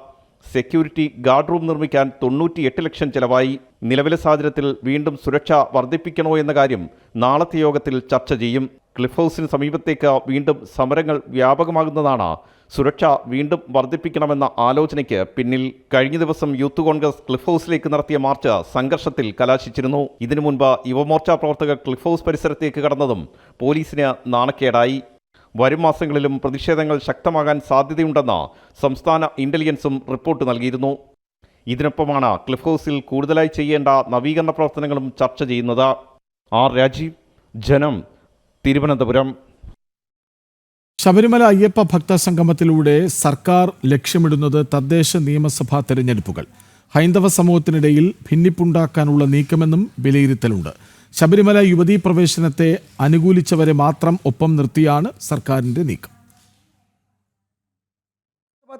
സെക്യൂരിറ്റി ഗാർഡ് റൂം നിർമ്മിക്കാൻ 98 ലക്ഷം ചെലവായി. നിലവിലെ സാഹചര്യത്തിൽ വീണ്ടും സുരക്ഷ വർദ്ധിപ്പിക്കണോ എന്ന കാര്യം നാളത്തെ യോഗത്തിൽ ചർച്ച ചെയ്യും. ക്ലിഫ് ഹൗസിന് സമീപത്തേക്ക് വീണ്ടും സമരങ്ങൾ വ്യാപകമാകുന്നതാണ് സുരക്ഷ വീണ്ടും വർദ്ധിപ്പിക്കണമെന്ന ആലോചനയ്ക്ക് പിന്നിൽ. കഴിഞ്ഞ ദിവസം യൂത്ത് കോൺഗ്രസ് ക്ലിഫ് ഹൗസിലേക്ക് നടത്തിയ മാർച്ച് സംഘർഷത്തിൽ കലാശിച്ചിരുന്നു. ഇതിനു മുൻപ് യുവമോർച്ച പ്രവർത്തകർ ക്ലിഫ് ഹൗസ് പരിസരത്തേക്ക് കടന്നതും പോലീസിന് നാണക്കേടായി. വരും മാസങ്ങളിലും പ്രതിഷേധങ്ങൾ ശക്തമാകാൻ സാധ്യതയുണ്ടെന്ന് സംസ്ഥാന ഇന്റലിജൻസും റിപ്പോർട്ട് നൽകിയിരുന്നു. ഇതിനൊപ്പമാണ് ക്ലിഫ് ഹൗസിൽ കൂടുതലായി ചെയ്യേണ്ട നവീകരണ പ്രവർത്തനങ്ങളും ചർച്ച ചെയ്യുന്നത്. R രാജീവ്, ജനം, തിരുവനന്തപുരം. ശബരിമല അയ്യപ്പ ഭക്ത സംഗമത്തിലൂടെ സർക്കാർ ലക്ഷ്യമിടുന്നത് തദ്ദേശ നിയമസഭാ തെരഞ്ഞെടുപ്പുകൾ. ഹൈന്ദവ സമൂഹത്തിനിടയിൽ ഭിന്നിപ്പുണ്ടാക്കാനുള്ള നീക്കമെന്നും വിലയിരുത്തലുണ്ട്. ശബരിമല യുവതീ പ്രവേശനത്തെ അനുകൂലിച്ചവരെ മാത്രം ഒപ്പം നിർത്തിയാണ് സർക്കാരിന്റെ നീക്കം.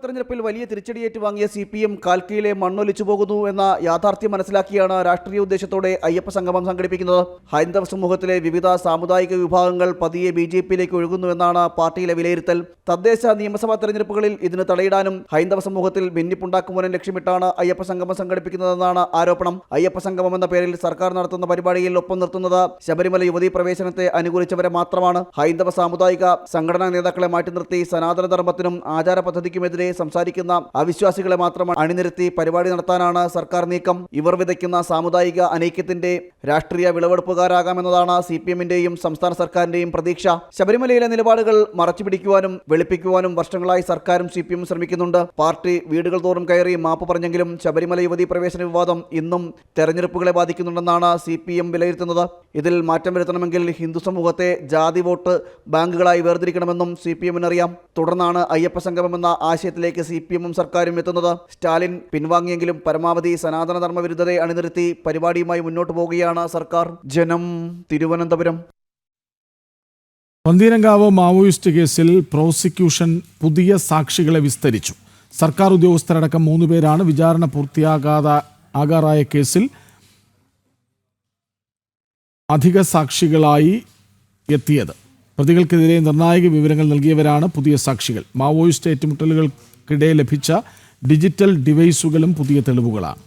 തെരഞ്ഞെടുപ്പിൽ വലിയ തിരിച്ചടിയേറ്റ് വാങ്ങിയ CPM കാൽക്കയിലെ മണ്ണൊലിച്ചു പോകുന്നു എന്ന യാഥാർത്ഥ്യം മനസ്സിലാക്കിയാണ് രാഷ്ട്രീയ ഉദ്ദേശത്തോടെ അയ്യപ്പ സംഗമം സംഘടിപ്പിക്കുന്നത്. ഹൈന്ദവ സമൂഹത്തിലെ വിവിധ സാമുദായിക വിഭാഗങ്ങൾ പതിയെ BJPയിലേക്ക് ഒഴുകുന്നുവെന്നാണ് പാർട്ടിയിലെ വിലയിരുത്തൽ. തദ്ദേശ നിയമസഭാ തെരഞ്ഞെടുപ്പുകളിൽ ഇതിന് തടയിടാനും ഹൈന്ദവ സമൂഹത്തിൽ ഭിന്നിപ്പുണ്ടാക്കുവാനും ലക്ഷ്യമിട്ടാണ് അയ്യപ്പ സംഗമം സംഘടിപ്പിക്കുന്നതെന്നാണ് ആരോപണം. അയ്യപ്പ സംഗമം എന്ന പേരിൽ സർക്കാർ നടത്തുന്ന പരിപാടിയിൽ ഒപ്പം നിർത്തുന്നത് ശബരിമല യുവതീ പ്രവേശനത്തെ അനുകൂലിച്ചവരെ മാത്രമാണ്. ഹൈന്ദവ സാമുദായിക സംഘടനാ നേതാക്കളെ മാറ്റി നിർത്തി സനാതനധർമ്മത്തിനും ആചാര പദ്ധതിക്കുമെതിരെ സംസാരിക്കുന്ന അവിശ്വാസികളെ മാത്രം അണിനിരത്തി പരിപാടി നടത്താനാണ് സർക്കാർ നീക്കം. ഇവർ വിതയ്ക്കുന്ന സാമുദായിക അനൈക്യത്തിന്റെ രാഷ്ട്രീയ വിളവെടുപ്പുകാരാകാമെന്നതാണ് CPMന്റെയും സംസ്ഥാന സർക്കാരിന്റെയും പ്രതീക്ഷ. ശബരിമലയിലെ നിലപാടുകൾ മറച്ചുപിടിക്കുവാനും വെളുപ്പിക്കുവാനും വർഷങ്ങളായി സർക്കാരും CPM ശ്രമിക്കുന്നുണ്ട്. പാർട്ടി വീടുകൾ തോറും കയറി മാപ്പ് പറഞ്ഞെങ്കിലും ശബരിമല യുവതീ പ്രവേശന വിവാദം ഇന്നും തെരഞ്ഞെടുപ്പുകളെ ബാധിക്കുന്നുണ്ടെന്നാണ് CPM വിലയിരുത്തുന്നത്. ഇതിൽ മാറ്റം വരുത്തണമെങ്കിൽ ഹിന്ദു സമൂഹത്തെ ജാതി വോട്ട് ബാങ്കുകളായി വേർതിരിക്കണമെന്നും CPMനറിയാം. തുടർന്നാണ് അയ്യപ്പ സംഗമം എന്ന ആശയത്തിലേക്ക് CPMും സർക്കാരും എത്തുന്നത്. സ്റ്റാലിൻ പിൻവാങ്ങിയെങ്കിലും പരമാവധി സനാതനധർമ്മ വിരുദ്ധതയെ അണിനിരത്തി പരിപാടിയുമായി മുന്നോട്ട് പോവുകയാണ് സർക്കാർ. ജനം, തിരുവനന്തപുരം. പന്തീരങ്കാവ് മാവോയിസ്റ്റ് കേസിൽ പ്രോസിക്യൂഷൻ പുതിയ സാക്ഷികളെ വിസ്തരിച്ചു. സർക്കാർ ഉദ്യോഗസ്ഥരടക്കം 3 പേരാണ് വിചാരണ പൂർത്തിയാകാറായ കേസിൽ അധിക സാക്ഷികളായി എത്തിയത്. പ്രതികൾക്കെതിരെ നിർണായക വിവരങ്ങൾ നൽകിയവരാണ് പുതിയ സാക്ഷികൾ. മാവോയിസ്റ്റ് ഏറ്റുമുട്ടലുകൾക്കിടെ ലഭിച്ച ഡിജിറ്റൽ ഡിവൈസുകളും പുതിയ തെളിവുകളാണ്.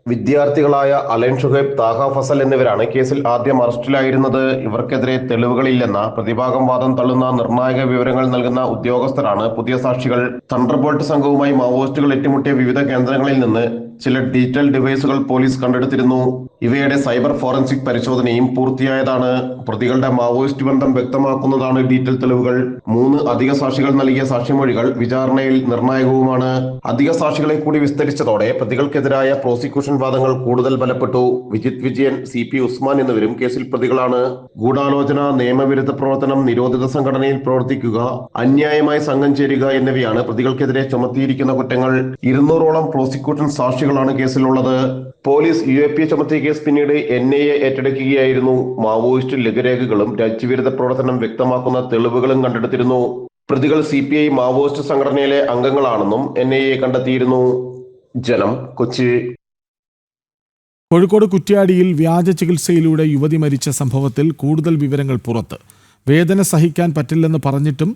വിദ്യാർത്ഥികളായ അലൻ ഷുഹൈബ്, താഹ ഫസൽ എന്നിവരാണ് കേസിൽ ആദ്യം അറസ്റ്റിലായിരുന്നത്. ഇവർക്കെതിരെ തെളിവുകളില്ലെന്ന പ്രതിഭാഗം വാദം തള്ളുന്ന നിർണായക വിവരങ്ങൾ നൽകുന്ന ഉദ്യോഗസ്ഥരാണ് പുതിയ സാക്ഷികൾ. തണ്ടർബോൾട്ട് സംഘവുമായി മാവോയിസ്റ്റുകൾ ഏറ്റുമുട്ടിയ വിവിധ കേന്ദ്രങ്ങളിൽ നിന്ന് ചില ഡിജിറ്റൽ ഡിവൈസുകൾ പോലീസ് കണ്ടെടുത്തിരുന്നു. ഇവയുടെ സൈബർ ഫോറൻസിക് പരിശോധനയും പൂർത്തിയായതാണ്. പ്രതികളുടെ മാവോയിസ്റ്റ് ബന്ധം വ്യക്തമാക്കുന്നതാണ് ഡിജിറ്റൽ തെളിവുകൾ. 3 അധിക സാക്ഷികൾ നൽകിയ സാക്ഷിമൊഴികൾ വിചാരണയിൽ നിർണായകവുമാണ്. അധിക സാക്ഷികളെ കൂടി വിസ്തരിച്ചതോടെ പ്രതികൾക്കെതിരായ പ്രോസിക്യൂഷൻ വാദങ്ങൾ കൂടുതൽ ബലപ്പെട്ടു. വിജിത് വിജയൻ, CP ഉസ്മാൻ എന്നിവരും കേസിൽ പ്രതികളാണ്. ഗൂഢാലോചന, നിയമവിരുദ്ധ പ്രവർത്തനം, നിരോധിത സംഘടനയിൽ പ്രവർത്തിക്കുക, അന്യായമായി സംഘം ചേരുക എന്നിവയാണ് പ്രതികൾക്കെതിരെ ചുമത്തിയിരിക്കുന്ന കുറ്റങ്ങൾ. 200ഓളം പ്രോസിക്യൂഷൻ സാക്ഷികളാണ് കേസിലുള്ളത്. പോലീസ് UAP ചുമത്തിയ കേസ് പിന്നീട് NIA ഏറ്റെടുക്കുകയായിരുന്നു. മാവോയിസ്റ്റ് ലഘുരേഖകളും രാജ്യവിരുദ്ധ പ്രവർത്തനം വ്യക്തമാക്കുന്ന തെളിവുകളും കണ്ടെടുത്തിരുന്നു. പ്രതികൾ CPI മാവോയിസ്റ്റ് സംഘടനയിലെ അംഗങ്ങളാണെന്നും NIA കണ്ടെത്തിയിരുന്നു. ജനം, കൊച്ചി. കോഴിക്കോട് കുറ്റ്യാടിയിൽ വ്യാജ ചികിത്സയിലൂടെ യുവതി മരിച്ച സംഭവത്തിൽ കൂടുതൽ വിവരങ്ങൾ പുറത്ത്. വേദന സഹിക്കാൻ പറ്റില്ലെന്ന് പറഞ്ഞിട്ടും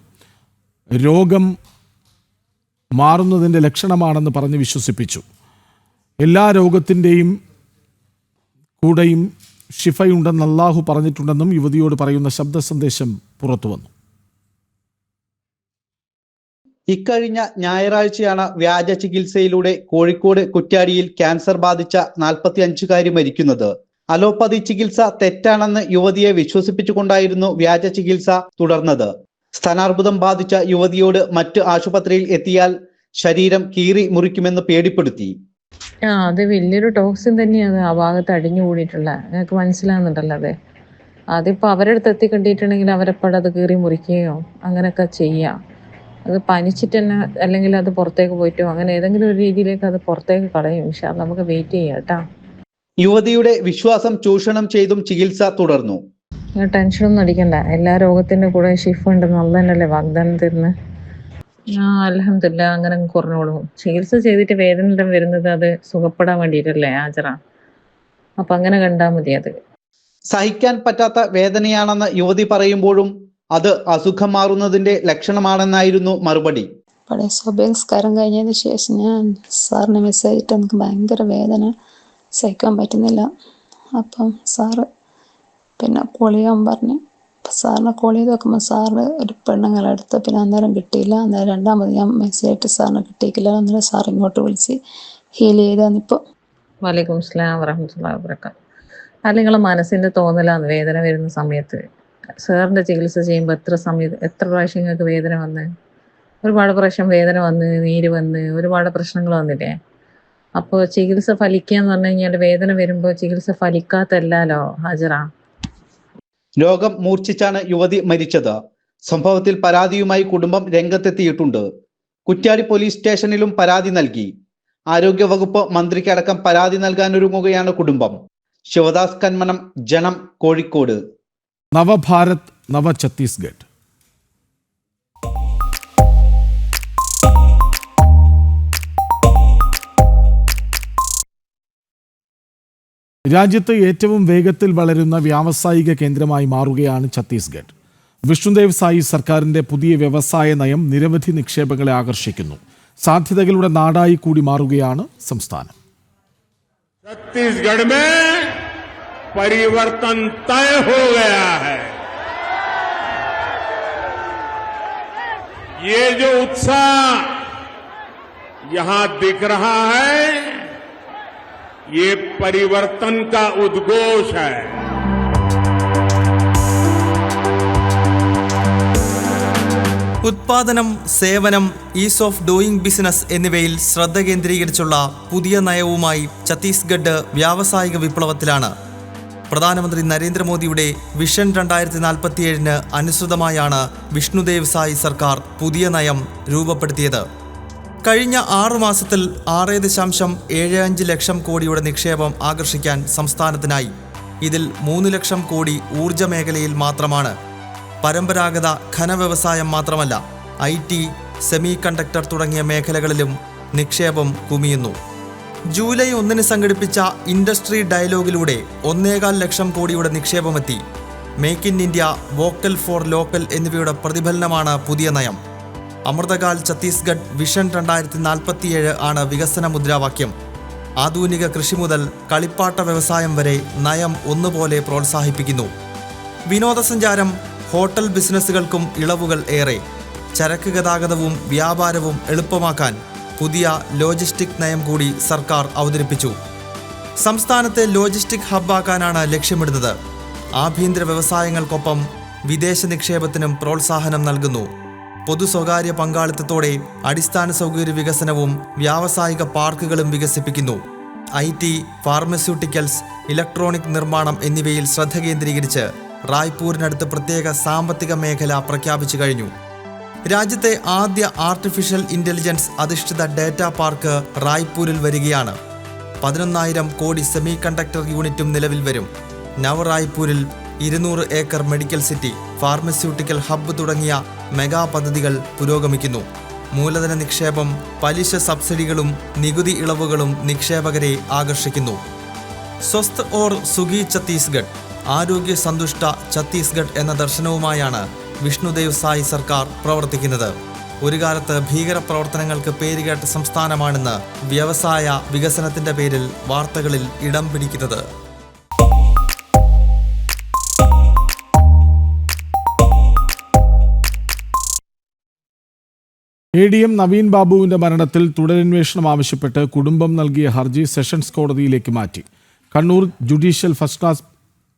രോഗം മാറുന്നതിൻ്റെ ലക്ഷണമാണെന്ന് പറഞ്ഞ് വിശ്വസിപ്പിച്ചു. എല്ലാ രോഗത്തിൻ്റെയും കൂടെയും ഷിഫയുണ്ടെന്ന് അല്ലാഹു പറഞ്ഞിട്ടുണ്ടെന്നും യുവതിയോട് പറയുന്ന ശബ്ദ സന്ദേശം പുറത്തു വന്നു. ഇക്കഴിഞ്ഞ ഞായറാഴ്ചയാണ് വ്യാജ ചികിത്സയിലൂടെ കോഴിക്കോട് കുറ്റ്യാടിയിൽ ക്യാൻസർ ബാധിച്ച 45-കാരി മരിക്കുന്നത്. അലോപ്പതി ചികിത്സ തെറ്റാണെന്ന് യുവതിയെ വിശ്വസിപ്പിച്ചുകൊണ്ടായിരുന്നു വ്യാജ ചികിത്സ തുടർന്നത്. സ്തനാർബുദം ബാധിച്ച യുവതിയോട് മറ്റ് ആശുപത്രിയിൽ എത്തിയാൽ ശരീരം കീറി മുറിക്കുമെന്ന് പേടിപ്പെടുത്തി. അത് വലിയൊരു ടോക്സിൻ തന്നെയാണ് ആ ഭാഗത്ത് അടിഞ്ഞുകൂടിയിട്ടുള്ള. നിങ്ങൾക്ക് മനസ്സിലാകുന്നുണ്ടല്ലോ. അതിപ്പോൾ അവരുടെ അടുത്ത് എത്തിക്കണ്ടിട്ടുണ്ടെങ്കിൽ അവരെപ്പോഴും അത് കീറി മുറിക്കുകയോ അങ്ങനെയൊക്കെ ചെയ്യാം. അത് പനിച്ചിട്ട് തന്നെ അല്ലെങ്കിൽ അത് പുറത്തേക്ക് പോയിട്ടോ അങ്ങനെ ഏതെങ്കിലും ഒരു രീതിയിലേക്ക് അത് പുറത്തേക്ക് കളയും. പക്ഷെ അത് നമുക്ക് വെയിറ്റ് ചെയ്യാം കേട്ടോ. യുവതിയുടെ വിശ്വാസം ചൂഷണം ചെയ്തും ചികിത്സ തുടർന്നു. ടെൻഷനൊന്നും അടിക്കണ്ട. എല്ലാ രോഗത്തിന്റെ കൂടെ ഷിഫ ഉണ്ടെന്ന് നല്ല തന്നെയല്ലേ വാഗ്ദാനം തരുന്നത്. അൽഹംദുലില്ലാ അങ്ങനെ കുറഞ്ഞോളും. ചികിത്സ ചെയ്തിട്ട് വേദന വരുന്നത് അത് സുഖപ്പെടാൻ വേണ്ടിയിട്ടല്ലേ ഹാജറ. അപ്പൊ അങ്ങനെ കണ്ടാൽ മതി. അത് സഹിക്കാൻ പറ്റാത്ത വേദനയാണെന്ന് യുവതി പറയുമ്പോഴും അത് അസുഖം മാറുന്നതിന്റെ ലക്ഷണമാണെന്നായിരുന്നു മറുപടി. പഴയ സ്വഭയസ്കാരം കഴിഞ്ഞതിന് ശേഷം ഞാൻ സാറിനെ മെസ്സേജ് ഇട്ട് എനിക്ക് ഭയങ്കര വേദന സഹിക്കാൻ പറ്റുന്നില്ല. അപ്പം സാറ് പിന്നെ കോളിയാൻ പറഞ്ഞു. സാറിനെ കോൾ ചെയ്ത് നോക്കുമ്പോൾ സാറിന് ഒരു പെണ്ണുങ്ങളെടുത്ത് പിന്നെ അന്നേരം കിട്ടിയില്ല. അന്നേരം രണ്ടാമത് ഞാൻ മെസ്സേജ് ഇട്ട് സാറിനെ കിട്ടിയില്ല. അന്നേരം സാർ ഇങ്ങോട്ട് വിളിച്ച് ഹീൽ ചെയ്താന്നിപ്പോൾ. വലൈക്കും അസ്സലാം വറഹ്മത്തുള്ളാഹി വബറകാതുഹു. അത് നിങ്ങളെ മനസ്സിന്റെ തോന്നലാണ് വേദന വരുന്ന സമയത്ത്. സാറിന്റെ ചികിത്സ ചെയ്യുമ്പോൾ എത്ര പ്രാവശ്യം നിങ്ങൾക്ക് വേദന വന്ന്, ഒരുപാട് പ്രാവശ്യം വേദന വന്ന്, നീര് വന്ന്, ഒരുപാട് പ്രശ്നങ്ങൾ വന്നില്ലേ. അപ്പോൾ ചികിത്സ ഫലിക്കുക എന്ന് പറഞ്ഞു കഴിഞ്ഞാൽ വേദന വരുമ്പോൾ ചികിത്സ ഫലിക്കാത്തല്ലോ ഹാജറ. രോഗം മൂർച്ഛിച്ചാണ് യുവതി മരിച്ചത്. സംഭവത്തിൽ പരാതിയുമായി കുടുംബം രംഗത്തെത്തിയിട്ടുണ്ട്. കുറ്റ്യാടി പോലീസ് സ്റ്റേഷനിലും പരാതി നൽകി. ആരോഗ്യവകുപ്പ് മന്ത്രിക്കടക്കം പരാതി നൽകാനൊരുങ്ങുകയാണ് കുടുംബം. ശിവദാസ് കന്മനം, ജനം, കോഴിക്കോട്. നവഭാരത് നവ ഛത്തീസ്ഗഡ്. രാജ്യത്ത് ഏറ്റവും വേഗത്തിൽ വളരുന്ന വ്യാവസായിക കേന്ദ്രമായി മാറുകയാണ് ഛത്തീസ്ഗഡ്. വിഷ്ണുദേവ് സായി സർക്കാരിന്റെ പുതിയ വ്യവസായ നയം നിരവധി നിക്ഷേപങ്ങളെ ആകർഷിക്കുന്നു. സാധ്യതകളുടെ നാടായി കൂടി മാറുകയാണ് സംസ്ഥാനം. छत्तीसगढ़ में परिवर्तन तय हो गया है। ये जो उत्साह यहां दिख रहा है, ये परिवर्तन का उद्घोष है। ഉത്പാദനം, സേവനം, ഈസ് ഓഫ് ഡൂയിങ് ബിസിനസ് എന്നിവയിൽ ശ്രദ്ധ കേന്ദ്രീകരിച്ചുള്ള പുതിയ നയവുമായി ഛത്തീസ്ഗഡ് വ്യാവസായിക വിപ്ലവത്തിലാണ്. പ്രധാനമന്ത്രി നരേന്ദ്രമോദിയുടെ വിഷൻ 2047 അനുസൃതമായാണ് വിഷ്ണുദേവ് സായി സർക്കാർ പുതിയ നയം രൂപപ്പെടുത്തിയത്. കഴിഞ്ഞ 6 മാസത്തിൽ 6.75 ലക്ഷം കോടിയുടെ നിക്ഷേപം ആകർഷിക്കാൻ സംസ്ഥാനത്തിനായി. ഇതിൽ 3 ലക്ഷം കോടി ഊർജ്ജ മേഖലയിൽ മാത്രമാണ്. പരമ്പരാഗത ഖനവ്യവസായം മാത്രമല്ല, IT, സെമി കണ്ടക്ടർ തുടങ്ങിയ മേഖലകളിലും നിക്ഷേപം കുമിയുന്നു. ജൂലൈ 1 സംഘടിപ്പിച്ച ഇൻഡസ്ട്രി ഡയലോഗിലൂടെ 1.25 ലക്ഷം കോടിയുടെ നിക്ഷേപമെത്തി. Make in India, vocal for local എന്നിവയുടെ പ്രതിഫലനമാണ് പുതിയ നയം. അമൃതകാൽ ഛത്തീസ്ഗഡ് വിഷൻ 2047 ആണ് വികസന മുദ്രാവാക്യം. ആധുനിക കൃഷി മുതൽ കളിപ്പാട്ട വ്യവസായം വരെ നയം ഒന്നുപോലെ പ്രോത്സാഹിപ്പിക്കുന്നു. വിനോദസഞ്ചാരം, ഹോട്ടൽ ബിസിനസ്സുകൾക്കും ഇളവുകൾ ഏറെ. ചരക്ക് ഗതാഗതവും വ്യാപാരവും എളുപ്പമാക്കാൻ പുതിയ ലോജിസ്റ്റിക് നയം കൂടി സർക്കാർ അവതരിപ്പിച്ചു. സംസ്ഥാനത്തെ ലോജിസ്റ്റിക് ഹബ്ബാക്കാനാണ് ലക്ഷ്യമിടുന്നത്. ആഭ്യന്തര വ്യവസായങ്ങൾക്കൊപ്പം വിദേശ നിക്ഷേപത്തിനും പ്രോത്സാഹനം നൽകുന്നു. പൊതു സ്വകാര്യ പങ്കാളിത്തത്തോടെ അടിസ്ഥാന സൗകര്യ വികസനവും വ്യാവസായിക പാർക്കുകളും വികസിപ്പിക്കുന്നു. IT, ഫാർമസ്യൂട്ടിക്കൽസ്, ഇലക്ട്രോണിക് നിർമ്മാണം എന്നിവയിൽ ശ്രദ്ധ കേന്ദ്രീകരിച്ച് റായ്പൂരിനടുത്ത് പ്രത്യേക സാമ്പത്തിക മേഖല പ്രഖ്യാപിച്ചു കഴിഞ്ഞു. രാജ്യത്തെ ആദ്യ ആർട്ടിഫിഷ്യൽ ഇൻ്റലിജൻസ് അധിഷ്ഠിത ഡാറ്റാ പാർക്ക് റായ്പൂരിൽ വരികയാണ്. 11,000 കോടി സെമി കണ്ടക്ടർ യൂണിറ്റും നിലവിൽ വരും. നവ റായ്പൂരിൽ 200 acre medical city, pharmaceutical hub തുടങ്ങിയ മെഗാ പദ്ധതികൾ പുരോഗമിക്കുന്നു. മൂലധന നിക്ഷേപം, പലിശ സബ്സിഡികളും നികുതി ഇളവുകളും നിക്ഷേപകരെ ആകർഷിക്കുന്നു. സ്വസ്ഥ് ഓർ സുഖി ഛത്തീസ്ഗഡ്, ആരോഗ്യ സന്തുഷ്ട ഛത്തീസ്ഗഡ് എന്ന ദർശനവുമായാണ് വിഷ്ണുദേവ് സായി സർക്കാർ പ്രവർത്തിക്കുന്നത്. ഒരു കാലത്ത് ഭീകരപ്രവർത്തനങ്ങൾക്ക് പേരുകേട്ട സംസ്ഥാനമാണെന്ന് വ്യവസായ വികസനത്തിന്റെ പേരിൽ വാർത്തകളിൽ ഇടം പിടിക്കുന്നത്. ADM നവീൻ ബാബുവിന്റെ മരണത്തിൽ തുടരന്വേഷണം ആവശ്യപ്പെട്ട് കുടുംബം നൽകിയ ഹർജി സെഷൻസ് കോടതിയിലേക്ക് മാറ്റി. Kannur judicial first class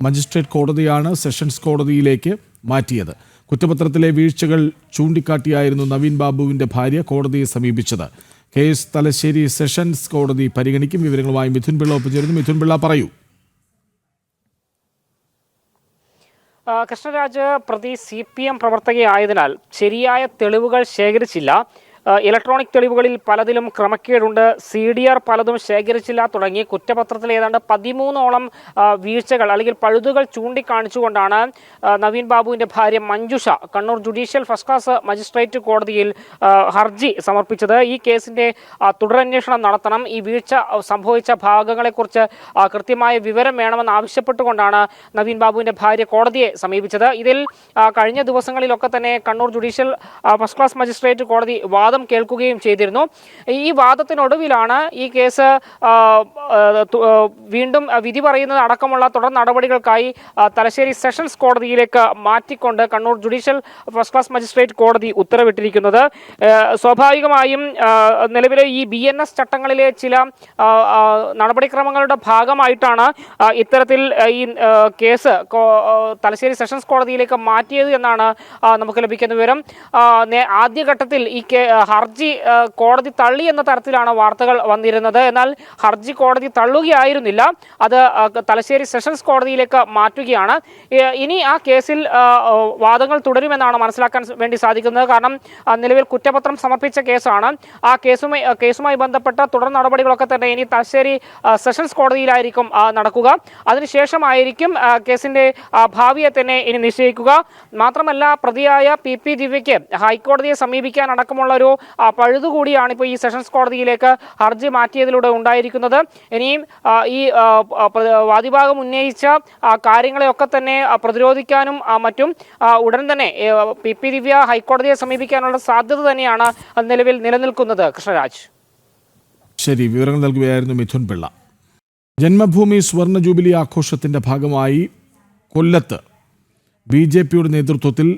magistrate കോടതിയാണ് സെഷൻസ് കോടതിയിലേക്ക് മാറ്റിയത്. കുറ്റപത്രത്തിലെ വീഴ്ചകൾ ചൂണ്ടിക്കാട്ടിയായിരുന്നു നവീൻ ബാബുവിന്റെ ഭാര്യ കോടതിയെ സമീപിച്ചത്. കേസ് തലശ്ശേരി സെഷൻസ് കോടതി പരിഗണിക്കും. വിവരങ്ങളുമായി മിഥുൻ പിള്ള ഒപ്പുചേരുന്നു. മിഥുൻ പിള്ള, പറയൂ. കൃഷ്ണരാജ്, പ്രതി CPM പ്രവർത്തകയായതിനാൽ ശരിയായ തെളിവുകൾ ശേഖരിച്ചില്ല. ഇലക്ട്രോണിക് തെളിവുകളിൽ പലതിലും ക്രമക്കേടുണ്ട്, CDR പലതും ശേഖരിച്ചില്ല തുടങ്ങി കുറ്റപത്രത്തിൽ ഏതാണ്ട് 13ഓളം വീഴ്ചകൾ അല്ലെങ്കിൽ പഴുതുകൾ ചൂണ്ടിക്കാണിച്ചുകൊണ്ടാണ് നവീൻ ബാബുവിൻ്റെ ഭാര്യ Manjusha Kannur judicial first class magistrate കോടതിയിൽ ഹർജി സമർപ്പിച്ചത്. ഈ കേസിൻ്റെ തുടരന്വേഷണം നടത്തണം, ഈ വീഴ്ച സംഭവിച്ച ഭാഗങ്ങളെക്കുറിച്ച് കൃത്യമായ വിവരം വേണമെന്ന് ആവശ്യപ്പെട്ടുകൊണ്ടാണ് നവീൻ ബാബുവിൻ്റെ ഭാര്യ കോടതിയെ സമീപിച്ചത്. ഇതിൽ കഴിഞ്ഞ ദിവസങ്ങളിലൊക്കെ തന്നെ Kannur judicial first class magistrate കോടതി വാദം കേൾക്കുകയും ചെയ്തിരുന്നു. ഈ വാദത്തിനൊടുവിലാണ് ഈ കേസ് വീണ്ടും വിധി പറയുന്നത് അടക്കമുള്ള തുടർ നടപടികൾക്കായി തലശ്ശേരി സെഷൻസ് കോടതിയിലേക്ക് മാറ്റിക്കൊണ്ട് Kannur judicial first class magistrate കോടതി ഉത്തരവിട്ടിരിക്കുന്നത്. സ്വാഭാവികമായും നിലവിലെ ഈ BNS ചട്ടങ്ങളിലെ ചില നടപടിക്രമങ്ങളുടെ ഭാഗമായിട്ടാണ് ഇത്തരത്തിൽ ഈ കേസ് തലശ്ശേരി സെഷൻസ് കോടതിയിലേക്ക് മാറ്റിയത് എന്നാണ് നമുക്ക് ലഭിക്കുന്ന വിവരം. ആദ്യഘട്ടത്തിൽ ഈ ഹർജി കോടതി തള്ളി എന്ന തരത്തിലാണ് വാർത്തകൾ വന്നിരുന്നത്. എന്നാൽ ഹർജി കോടതി തള്ളുകയായിരുന്നില്ല, അത് തലശ്ശേരി സെഷൻസ് കോടതിയിലേക്ക് മാറ്റുകയാണ്. ഇനി ആ കേസിൽ വാദങ്ങൾ തുടരുമെന്നാണ് മനസ്സിലാക്കാൻ വേണ്ടി സാധിക്കുന്നത്. കാരണം നിലവിൽ കുറ്റപത്രം സമർപ്പിച്ച കേസാണ്. ആ കേസുമായി ബന്ധപ്പെട്ട തുടർ നടപടികളൊക്കെ തന്നെ ഇനി തലശ്ശേരി സെഷൻസ് കോടതിയിലായിരിക്കും നടക്കുക. അതിനുശേഷമായിരിക്കും കേസിൻ്റെ ഭാവിയെ തന്നെ ഇനി നിശ്ചയിക്കുക. മാത്രമല്ല, പ്രതിയായ PP ദിവ്യയ്ക്ക് ഹൈക്കോടതിയെ സമീപിക്കാൻ അടക്കമുള്ള ഒരു പഴുതുകൂടിയാണ് ഇപ്പോൾ ഈ സെഷൻസ് കോടതിയിലേക്ക് ഹർജി മാറ്റിയതിലൂടെ ഉണ്ടായിരിക്കുന്നത്. ഇനിയും ഈ വാദിഭാഗം ഉന്നയിച്ച കാര്യങ്ങളെയൊക്കെ തന്നെ പ്രതിരോധിക്കാനും മറ്റും ഉടൻ തന്നെ PP ദിവ്യ ഹൈക്കോടതിയെ സമീപിക്കാനുള്ള സാധ്യത തന്നെയാണ് നിലവിൽ നിലനിൽക്കുന്നത്. കൃഷ്ണരാജ്, ശരി, വിവരങ്ങൾ നൽകുകയായിരുന്നു മിഥുൻ പിള്ള. ജന്മഭൂമി സുവർണ ജൂബിലി ആഘോഷത്തിന്റെ ഭാഗമായി കൊല്ലത്ത് BJPയുടെ നേതൃത്വത്തിൽ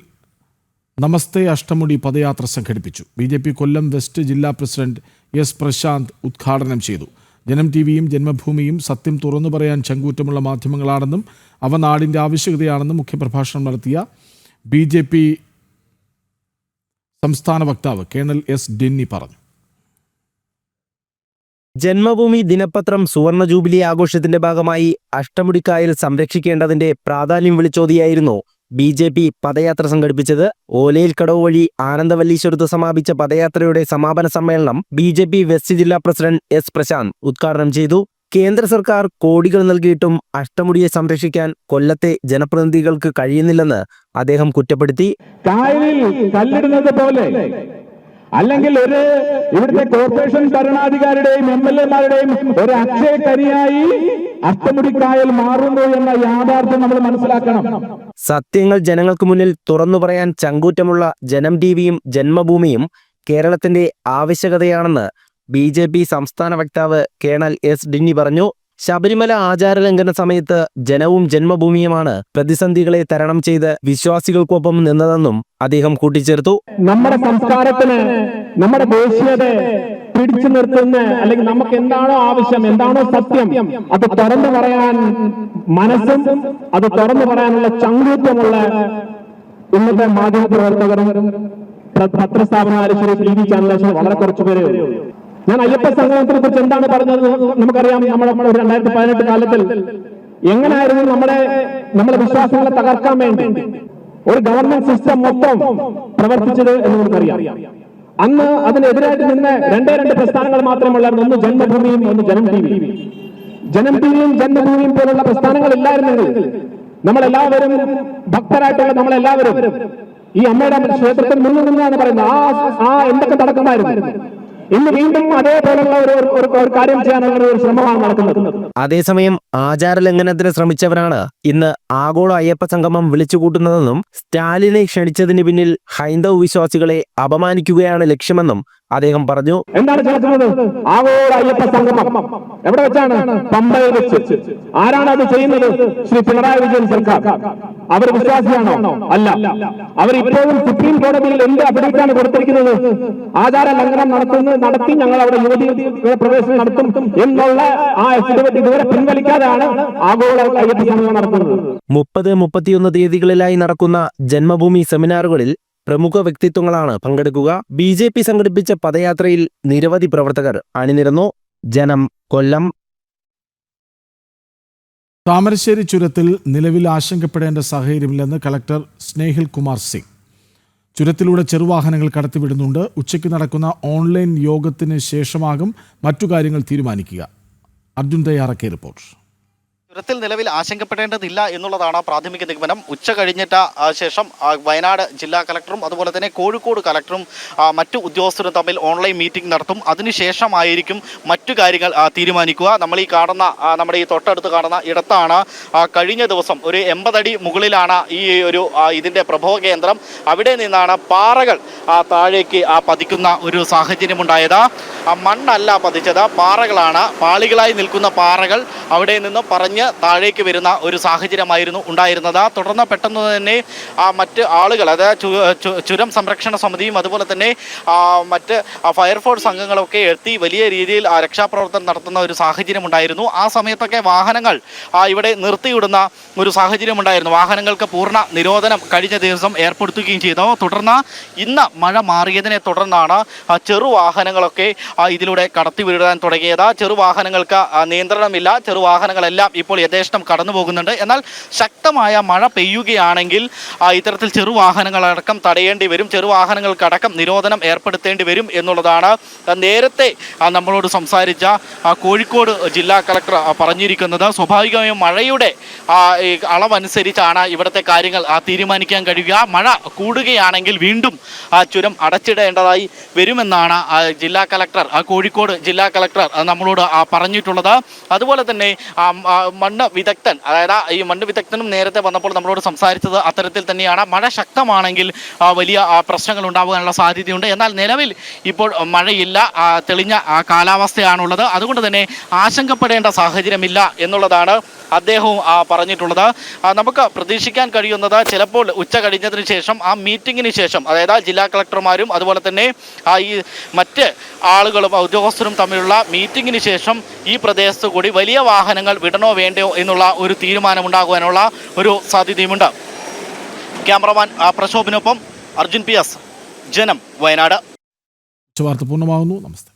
നമസ്തേ അഷ്ടമുടി പദയാത്ര സംഘടിപ്പിച്ചു. BJP കൊല്ലം വെസ്റ്റ് ജില്ലാ പ്രസിഡന്റ് S പ്രശാന്ത് ഉദ്ഘാടനം ചെയ്തു. ജനം TVയും ജന്മഭൂമിയും സത്യം തുറന്നു പറയാൻ ചങ്കൂറ്റമുള്ള മാധ്യമങ്ങളാണെന്നും അവ നാടിൻ്റെ ആവശ്യകതയാണെന്നും മുഖ്യപ്രഭാഷണം നടത്തിയ BJP സംസ്ഥാന വക്താവ് കേണൽ S ഡെന്നി പറഞ്ഞു. ജന്മഭൂമി ദിനപത്രം സുവർണ ജൂബിലി ആഘോഷത്തിന്റെ ഭാഗമായി അഷ്ടമുടിക്കായൽ സംരക്ഷിക്കേണ്ടതിന്റെ പ്രാധാന്യം വിളിച്ചോതിയായിരുന്നു BJP പദയാത്ര സംഘടിപ്പിച്ചത്. ഓലയിൽ കടവ് വഴി ആനന്ദവല്ലീശ്വരത്ത് സമാപിച്ച പദയാത്രയുടെ സമാപന സമ്മേളനം BJP വെസ്റ്റ് ജില്ലാ പ്രസിഡന്റ് S പ്രശാന്ത് ഉദ്ഘാടനം ചെയ്തു. കേന്ദ്ര സർക്കാർ കോടികൾ നൽകിയിട്ടും അഷ്ടമുടിയെ സംരക്ഷിക്കാൻ കൊല്ലത്തെ ജനപ്രതിനിധികൾക്ക് കഴിയുന്നില്ലെന്ന് അദ്ദേഹം കുറ്റപ്പെടുത്തി. കായലിൽ കല്ലിടുന്നത് പോലെ അല്ലെങ്കിൽ ഇവിടുത്തെ കോർപ്പറേഷൻ ഭരണാധികാരിയുടെയും MLA-മാരുടെയും ഒരു അക്ഷയക്കരിയായി അഷ്ടമുടിക്കായൽ മാറുന്നു എന്ന യാഥാർത്ഥ്യം നമ്മൾ മനസ്സിലാക്കണം. സത്യങ്ങൾ ജനങ്ങൾക്ക് മുന്നിൽ തുറന്നു പറയാൻ ചങ്കൂറ്റമുള്ള ജനം ടിവിയും ജന്മഭൂമിയും കേരളത്തിന്റെ ആവശ്യകതയാണെന്ന് BJP സംസ്ഥാന വക്താവ് കേണൽ എസ് ഡിന്നി പറഞ്ഞു. ശബരിമല ആചാരലംഘന സമയത്ത് ജനവും ജന്മഭൂമിയുമാണ് പ്രതിസന്ധികളെ തരണം ചെയ്ത് വിശ്വാസികൾക്കൊപ്പം നിന്നതെന്നും അദ്ദേഹം കൂട്ടിച്ചേർത്തു. നമ്മുടെ സംസ്കാരത്തിന്, നമ്മുടെ ദേശീയതയെ പിടിച്ചു നിർത്തുന്ന, അല്ലെങ്കിൽ നമുക്ക് എന്താണോ ആവശ്യം, എന്താണോ സത്യം, അത് തുറന്നു പറയാൻ മനസ്സും അത് തുറന്നു പറയാനുള്ള ചങ്കൂറ്റമുള്ള ഇന്നത്തെ മാധ്യമ പ്രവർത്തകരും പത്രസ്ഥാപനമായ TV ചാനലേഷൻ വളരെ കുറച്ചു പേരേ ഉള്ളൂ. ഞാൻ അയ്യപ്പ സംഗമത്തിനെ കുറിച്ച് എന്താണ് പറഞ്ഞത് നമുക്കറിയാം. നമ്മുടെ 2018 കാലത്തിൽ എങ്ങനെയായിരുന്നു നമ്മുടെ വിശ്വാസങ്ങളെ തകർക്കാൻ വേണ്ടി ഒരു ഗവൺമെന്റ് സിസ്റ്റം മൊത്തം പ്രവർത്തിച്ചത് എന്ന് നമുക്കറിയാം. അന്ന് അതിനെതിരായിട്ട് നിന്ന് രണ്ട് പ്രസ്ഥാനങ്ങൾ മാത്രമുള്ളായിരുന്നു. ഒന്ന് ജന്മഭൂമിയും ഒന്ന് ജനം ടിവിയും. ജനം ടിവിയും ജന്മഭൂമിയും പോലുള്ള പ്രസ്ഥാനങ്ങൾ ഇല്ലായിരുന്നെങ്കിൽ നമ്മളെല്ലാവരും ഭക്തരായിട്ടുള്ള നമ്മളെല്ലാവരും ഈ അമ്മയുടെ ക്ഷേത്രത്തിൽ നിന്നാണ് പറയുന്നത്. ആ എന്തൊക്കെ നടക്കുമായിരുന്നു. ഇന്ന് വീണ്ടും അതേപോലുള്ള ഒരു കാര്യം ചെയ്യാനുള്ള ഒരു ശ്രമമാണ് നടക്കുന്നത്. അതേസമയം ആചാരലംഘനത്തിന് ശ്രമിച്ചവരാണ് ഇന്ന് ആഗോള അയ്യപ്പ സംഗമം വിളിച്ചുകൂട്ടുന്നതെന്നും സ്റ്റാലിനെ ക്ഷണിച്ചതിന് പിന്നിൽ ഹൈന്ദവ വിശ്വാസികളെ അപമാനിക്കുകയാണ് ലക്ഷ്യമെന്നും അദ്ദേഹം പറഞ്ഞു. എന്താണ് നടക്കുന്നത്? ആഗോള അയ്യപ്പ സംഗമം എവിടെ വെച്ചാണ്? പമ്പയിൽ വെച്ച്. ആരാണ് അത് ചെയ്യുന്നത്? ശ്രീ പിണറായി വിജയൻ സർക്കാർ. അവർ വിശ്വാസിയാണോ? അല്ല. അവർ ഇപ്പോഴും സുപ്രീം കോടതിയിൽ എന്ത് അഫിഡവിറ്റാണ് കൊടുത്തിരിക്കുന്നത്? ആചാര ലംഘനം നടത്തി ഞങ്ങൾ അവിടെ യുവതി പ്രവേശനം നടത്തും എന്നുള്ള ആ അഫിഡവിറ്റ് ഇതുവരെ പിൻവലിക്കാതെയാണ് ആഗോള അയ്യപ്പ സംഗമം നടത്തുന്നത്. 30-31 തീയതികളിലായി നടക്കുന്ന ജന്മഭൂമി സെമിനാറുകളിൽ പ്രമുഖ വ്യക്തിത്വങ്ങളാണ് പങ്കെടുക്കുക. BJP സംഘടിപ്പിച്ച പദയാത്രയിൽ നിരവധി പ്രവർത്തകർ അണിനിരന്നു. ജനം, കൊല്ലം. താമരശ്ശേരി ചുരത്തിൽ നിലവിൽ ആശങ്കപ്പെടേണ്ട സാഹചര്യമില്ലെന്ന് കളക്ടർ സ്നേഹിൽ കുമാർ സിംഗ്. ചുരത്തിലൂടെ ചെറുവാഹനങ്ങൾ കടത്തിവിടുന്നുണ്ട്. ഉച്ചയ്ക്ക് നടക്കുന്ന ഓൺലൈൻ യോഗത്തിന് ശേഷമാകും മറ്റു കാര്യങ്ങൾ തീരുമാനിക്കുക. അർജുൻ തയ്യാറാക്കിയ റിപ്പോർട്ട്. ചുരത്തിൽ നിലവിൽ ആശങ്കപ്പെടേണ്ടതില്ല എന്നുള്ളതാണ് പ്രാഥമിക നിഗമനം. ഉച്ച കഴിഞ്ഞിട്ട് ശേഷം വയനാട് ജില്ലാ കളക്ടറും അതുപോലെ തന്നെ കോഴിക്കോട് കളക്ടറും മറ്റു ഉദ്യോഗസ്ഥരും തമ്മിൽ ഓൺലൈൻ മീറ്റിംഗ് നടത്തും. അതിനുശേഷമായിരിക്കും മറ്റു കാര്യങ്ങൾ തീരുമാനിക്കുക. നമ്മൾ ഈ കാണുന്ന നമ്മുടെ ഈ തൊട്ടടുത്ത് കാണുന്ന ഇടത്താണ് കഴിഞ്ഞ ദിവസം ഒരു 80 അടി മുകളിലാണ് ഈ ഒരു ഇതിൻ്റെ പ്രഭവ കേന്ദ്രം. അവിടെ നിന്നാണ് പാറകൾ താഴേക്ക് പതിക്കുന്ന ഒരു സാഹചര്യമുണ്ടായത്. മണ്ണല്ല പതിച്ചത്, പാറകളാണ്. പാളികളായി നിൽക്കുന്ന പാറകൾ അവിടെ നിന്ന് പറഞ്ഞ് താഴേക്ക് വരുന്ന ഒരു സാഹചര്യമായിരുന്നു ഉണ്ടായിരുന്നത്. തുടർന്ന് പെട്ടെന്ന് തന്നെ മറ്റ് ആളുകൾ, അതായത് ചുരം സംരക്ഷണ സമിതിയും അതുപോലെ തന്നെ മറ്റ് ഫയർഫോഴ്സ് അംഗങ്ങളൊക്കെ എത്തി വലിയ രീതിയിൽ രക്ഷാപ്രവർത്തനം നടത്തുന്ന ഒരു സാഹചര്യം ഉണ്ടായിരുന്നു. ആ സമയത്തൊക്കെ വാഹനങ്ങൾ ഇവിടെ നിർത്തിയിടുന്ന ഒരു സാഹചര്യം ഉണ്ടായിരുന്നു. വാഹനങ്ങൾക്ക് പൂർണ്ണ നിരോധനം കഴിഞ്ഞ ദിവസം ഏർപ്പെടുത്തുകയും ചെയ്തു. തുടർന്ന് ഇന്ന് മഴ മാറിയതിനെ തുടർന്നാണ് ചെറുവാഹനങ്ങളൊക്കെ ഇതിലൂടെ കടത്തിവിടാൻ തുടങ്ങിയത്. ചെറുവാഹനങ്ങൾക്ക് നിയന്ത്രണമില്ല. ചെറുവാഹനങ്ങളെല്ലാം ഇപ്പോൾ യഥേഷ്ടം കടന്നു പോകുന്നുണ്ട്. എന്നാൽ ശക്തമായ മഴ പെയ്യുകയാണെങ്കിൽ ഇത്തരത്തിൽ ചെറുവാഹനങ്ങളടക്കം തടയേണ്ടി വരും. ചെറുവാഹനങ്ങൾക്കടക്കം നിരോധനം ഏർപ്പെടുത്തേണ്ടി വരും എന്നുള്ളതാണ് നേരത്തെ നമ്മളോട് സംസാരിച്ച കോഴിക്കോട് ജില്ലാ കളക്ടർ പറഞ്ഞിരിക്കുന്നത്. സ്വാഭാവികമായും മഴയുടെ അളവനുസരിച്ചാണ് ഇവിടുത്തെ കാര്യങ്ങൾ തീരുമാനിക്കാൻ കഴിയുക. മഴ കൂടുകയാണെങ്കിൽ വീണ്ടും ചുരം അടച്ചിടേണ്ടതായി വരുമെന്നാണ് ജില്ലാ കളക്ടർ, കോഴിക്കോട് ജില്ലാ കളക്ടർ നമ്മളോട് പറഞ്ഞിട്ടുള്ളത്. അതുപോലെ തന്നെ മണ്ണ് വിദഗ്ധൻ, അതായത് ഈ മണ്ണ് വിദഗ്ധനും നേരത്തെ വന്നപ്പോൾ നമ്മളോട് സംസാരിച്ചത് അത്തരത്തിൽ തന്നെയാണ്. മഴ ശക്തമാണെങ്കിൽ വലിയ പ്രശ്നങ്ങൾ ഉണ്ടാകാനുള്ള സാധ്യതയുണ്ട്. എന്നാൽ നിലവിൽ ഇപ്പോൾ മഴയില്ല, തെളിഞ്ഞ കാലാവസ്ഥയാണുള്ളത്. അതുകൊണ്ട് തന്നെ ആശങ്കപ്പെടേണ്ട സാഹചര്യമില്ല എന്നുള്ളതാണ് അദ്ദേഹവും പറഞ്ഞിട്ടുള്ളത്. നമുക്ക് പ്രതീക്ഷിക്കാൻ കഴിയുന്നത് ചിലപ്പോൾ ഉച്ച കഴിഞ്ഞതിന് ശേഷം ആ മീറ്റിങ്ങിന് ശേഷം, അതായത് ജില്ലാ കളക്ടർമാരും അതുപോലെ തന്നെ ഈ മറ്റ് ആളുകളും ഉദ്യോഗസ്ഥരും തമ്മിലുള്ള മീറ്റിങ്ങിന് ശേഷം ഈ പ്രദേശത്ത് കൂടി വലിയ വാഹനങ്ങൾ വിടണോ വേണ്ടയോ എന്നുള്ള ഒരു തീരുമാനമുണ്ടാകുവാനുള്ള ഒരു സാധ്യതയുമുണ്ട്. ക്യാമറമാൻ പ്രശോഭിനൊപ്പം അർജുൻ PS, ജനം, വയനാട്. വാർത്ത പൂർണ്ണമാകുന്നു. നമസ്തേ.